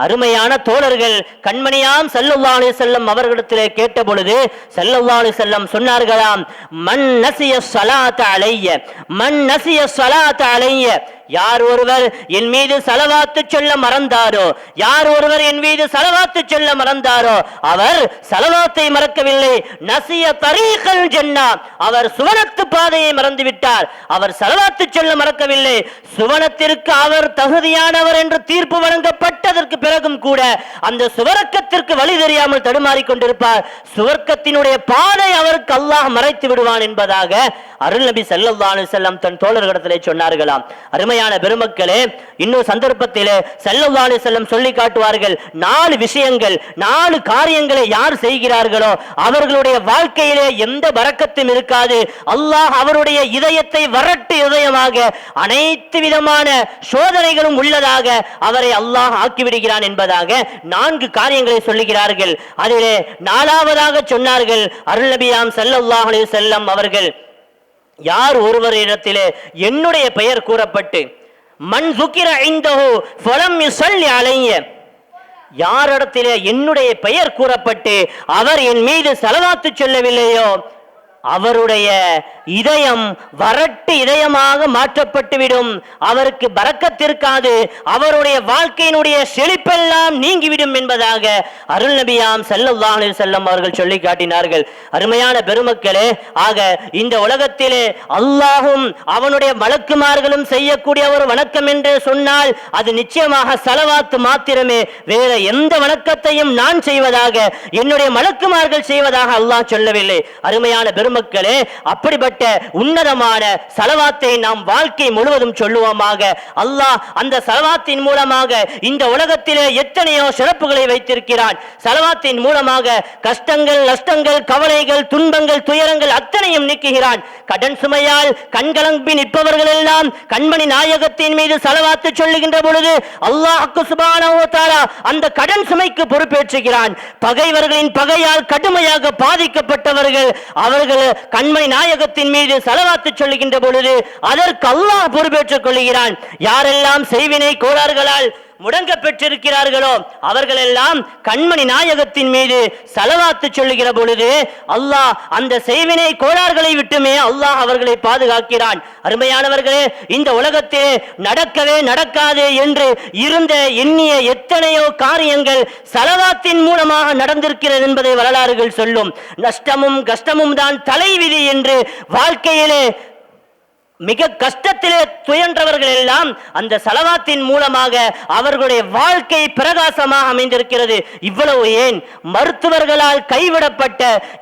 அருமையான தோழர்கள் கண்மணியாம் ஸல்லல்லாஹு அலைஹி வஸல்லம் அவர்களிடத்திலே கேட்ட பொழுது ஸல்லல்லாஹு அலைஹி வஸல்லம் சொன்னார்களாம், மன் நஸிய ஸலாத அலைய, மன் நஸிய ஸலாத அலைய, யார் ஒருவர் என் மீது ஸலவாத்து சொல்ல மறந்தாரோ, யார் ஒருவர் என் மீது ஸலவாத்து சொல்ல மறந்தாரோ அவர் ஸலவாத்தை மறக்கவில்லை. நசிய தரீகல் ஜன்னah, அவர் சுவனத்து பாதையை மறந்து விட்டார். அவர் ஸலவாத்து சொல்ல மறக்கவில்லை. சுவனத்திற்கு அவர் தகுதியானவர் என்று தீர்ப்பு வழங்கப்பட்டதற்கு பிறகும் கூட அந்த சுவர்க்கத்திற்கு வழி தெரியாமல் தடுமாறிக் கொண்டிருப்பார். சுவர்க்கத்தினுடைய பாதை அவருக்கு அல்லாஹ் மறைத்து விடுவான் என்பதாக அருள் நபி ஸல்லல்லாஹு அலைஹி வஸல்லம் தன் தோழர்களிடத்திலே சொன்னார்களாம். அருமையான பெருமக்களே, இன்னொரு சந்தர்ப்பத்திலே ஸல்லல்லாஹு அலைஹி வஸல்லம் சொல்லி காட்டுவார்கள், 4 விஷயங்கள், 4 காரியங்களை யார் செய்கிறார்களோ அவர்களுடைய வாழ்க்கையிலே எந்த பரக்கத்தும் இருக்காது. அல்லாஹ் அவருடைய இதயத்தை வரட்டு இதயமாக, அனைத்து விதமான சோதனைகளும் உள்ளதாக அவரை அல்லாஹ் ஆக்கிவிடுகிறான் என்பதாக 4 காரியங்களை சொல்லுகிறார்கள். அதிலே 4வதாக சொன்னார்கள் அருள் நபியாம் ஸல்லல்லாஹு அலைஹி வஸல்லம் அவர்கள், யார் ஒருவரிடத்திலே என்னுடைய பெயர் கூறப்பட்டு மன் ஸுகிர இன்தஹு ஃபலம் யுஸல்லி அலைய, யாரிடத்திலே என்னுடைய பெயர் கூறப்பட்டு அவர் என் மீது ஸலவாத்து சொல்லவில்லையோ அவருடைய இதயம் வரட்டு இதயமாக மாற்றப்பட்டுவிடும். அவருக்கு பரக்கத்திருக்காது, அவருடைய வாழ்க்கையினுடைய செழிப்பெல்லாம் நீங்கிவிடும் என்பதாக அருள் நபியாம் ஸல்லல்லாஹு அலைஹி வஸல்லம் அவர்கள் சொல்லி காட்டினார்கள். அருமையான பெருமக்களே, ஆக இந்த உலகத்திலே அல்லாஹும் அவனுடைய மலக்குமார்களும் செய்யக்கூடிய ஒரு வணக்கம் என்று சொன்னால் அது நிச்சயமாக ஸலவாத்து மாத்திரமே. வேற எந்த வணக்கத்தையும் நான் செய்வதாக, என்னுடைய மலக்குமார்கள் செய்வதாக அல்லாஹ் சொல்லவில்லை. அருமையான பெருமக்களே, அப்படிப்பட்ட உன்னதமான ஸலவாத்தை நாம் வாழ்க்கை முழுவதும் சொல்லுவோமாக. அல்லாஹ் அந்த ஸலவாத்தின் மூலமாக இந்த உலகத்திலே எத்தனையோ சிறப்புகளை வைத்திருக்கிறான். ஸலவாத்தின் மூலமாக கஷ்டங்கள், நஷ்டங்கள், கவலைகள், துன்பங்கள், துயரங்கள் அத்தனையும் நீக்குகிறான். கடன் சுமையால் கண்கலங்கி நிற்பவர்கள் எல்லாம் கண்மணி நாயகத்தின் மீது ஸலவாத்து சொல்லுகின்ற பொழுது அல்லாஹ் சுப்ஹானஹு வ தஆலா அந்த கடன் சுமைக்கு பொறுப்பேற்றுகிறான். பகைவர்களின் பகையால் கடுமையாக பாதிக்கப்பட்டவர்கள் அவர்கள் கண்மணி நாயகத்தின் மீது ஸலவாத்து சொல்லுகின்ற பொழுது அதற்கு அல்லாஹ் பொறுப்பேற்றுக் கொள்கிறான். யாரெல்லாம் செய்வினை கோளாறுகளால் முடங்க பெற்றிருக்கிறார்களோ அவர்கள் எல்லாம் கண்மணி நாயகத்தின் மீது ஸலவாத்து சொல்லுகிற பொழுது அல்லாஹ் அந்த செய்வினை கோளாறுகளை விட்டுமே அல்லாஹ் அவர்களை பாதுகாக்கிறான். அருமையானவர்களே, இந்த உலகத்திலே நடக்கவே நடக்காது என்று இருந்த எண்ணிய எத்தனையோ காரியங்கள் ஸலவாத்தின் மூலமாக நடந்திருக்கிறது என்பதை வரலாறுகள் சொல்லும். நஷ்டமும் கஷ்டமும் தான் தலைவிதி என்று வாழ்க்கையிலே மிக கஷ்டத்திலே துயன்றவர்கள் எல்லாம் அந்த ஸலவாத்தின் மூலமாக அவர்களுடைய வாழ்க்கை பிரகாசமாக அமைந்திருக்கிறது. இவ்வளவு ஏன், மருத்துவர்களால் கைவிடப்பட்ட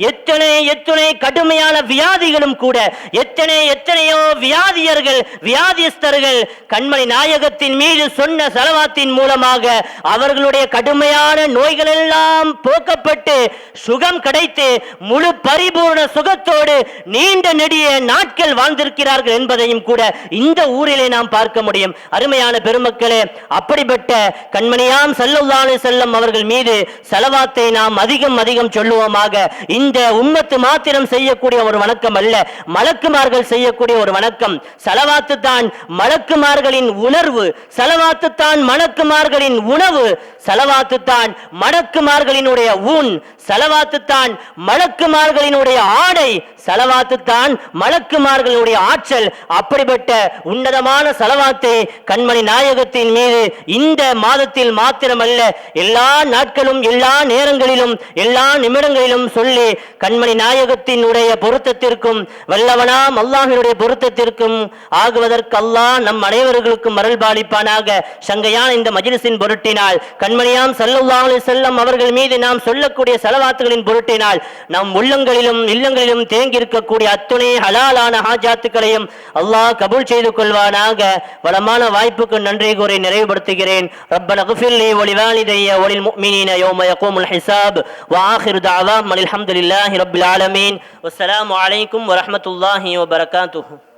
எத்தனை கடுமையான வியாதிகளும் கூட, எத்தனையோ வியாதியர்கள், வியாதிஸ்தர்கள் கண்மணி நாயகத்தின் மீது சொன்ன ஸலவாத்தின் மூலமாக அவர்களுடைய கடுமையான நோய்கள் எல்லாம் போக்கப்பட்டு சுகம் கிடைத்து முழு பரிபூர்ண சுகத்தோடு நீண்ட நெடிய நாட்கள் வாழ்ந்திருக்கிறார்கள் என்பதையும் கூட இந்த ஊரிலே நாம் பார்க்க முடியும். அருமையான பெருமக்களே, அப்படிப்பட்ட கண்மணியாம் ஸல்லல்லாஹு அலைஹி வஸல்லம் அவர்கள் மீது ஸலவாத்தை நாம் அதிகம் சொல்லுவோமாக. இந்த உம்மத்து மாத்திரம் செய்யக்கூடிய ஒரு வணக்கம் அல்ல, மலக்குமார்கள் செய்யக்கூடிய ஒரு வணக்கம். ஸலவாத்து தான் மலக்குமார்களின் உணர்வு, ஸலவாத்து தான் மலக்குமார்களின் உணவு, ஸலவாத்து தான் மலக்குமார்களினுடைய ஊன், ஸலவாத்து தான் மலக்குமார்களினுடைய ஆடை, ஸலவாத்து தான் மலக்குமார்களுடைய ஆற்றல். அப்படிப்பட்ட உன்னதமான ஸலவாத்தை கண்மணி நாயகத்தின் மீது இந்த மாதத்தில் மாத்திரமல்ல எல்லா நாட்களும், எல்லா நேரங்களிலும், எல்லா நிமிடங்களிலும் சொல்லி கண்மணி நாயகத்தினுடைய பொருத்தத்திற்கும் வல்லவனாம் அல்லாஹ்வினுடைய பொருத்தத்திற்கும் ஆகுவதற்கு அல்லாஹ் நம் அனைவர்களுக்கும் அருள்பாலிப்பானாக. சங்கையான இந்த மஜ்லிஸின் பொருட்டினால், கண்மணியாம் ஸல்லல்லாஹு அலைஹி வஸல்லம் அவர்கள் மீது நாம் சொல்லக்கூடிய ஸலவாத்துகளின் பொருட்டினால் நம் உள்ளங்களிலும் இல்லங்களிலும் தேங்கி இருக்கக்கூடிய அத்துணை ஹலாலான ஹாஜாத்துக்களையும் அல்லாஹ் கபூல் செய்து கொள்வானாக. வளமான வாய்ப்புக்கு நன்றி கூறி நிறைவுபடுத்துகிறேன். ரப்பனா குஃபிர் லி வ லிவாலிதைய வ லில் முஃமினீன யௌம யகூமுல் ஹிசாப். வ ஆகிரு தஅவாஹும் அல்ஹம்துலில்லாஹி ரப்பில் ஆலமீன். வஸ்ஸலாமு அலைக்கும் வ ரஹ்மத்துல்லாஹி வ பரகாத்துஹு.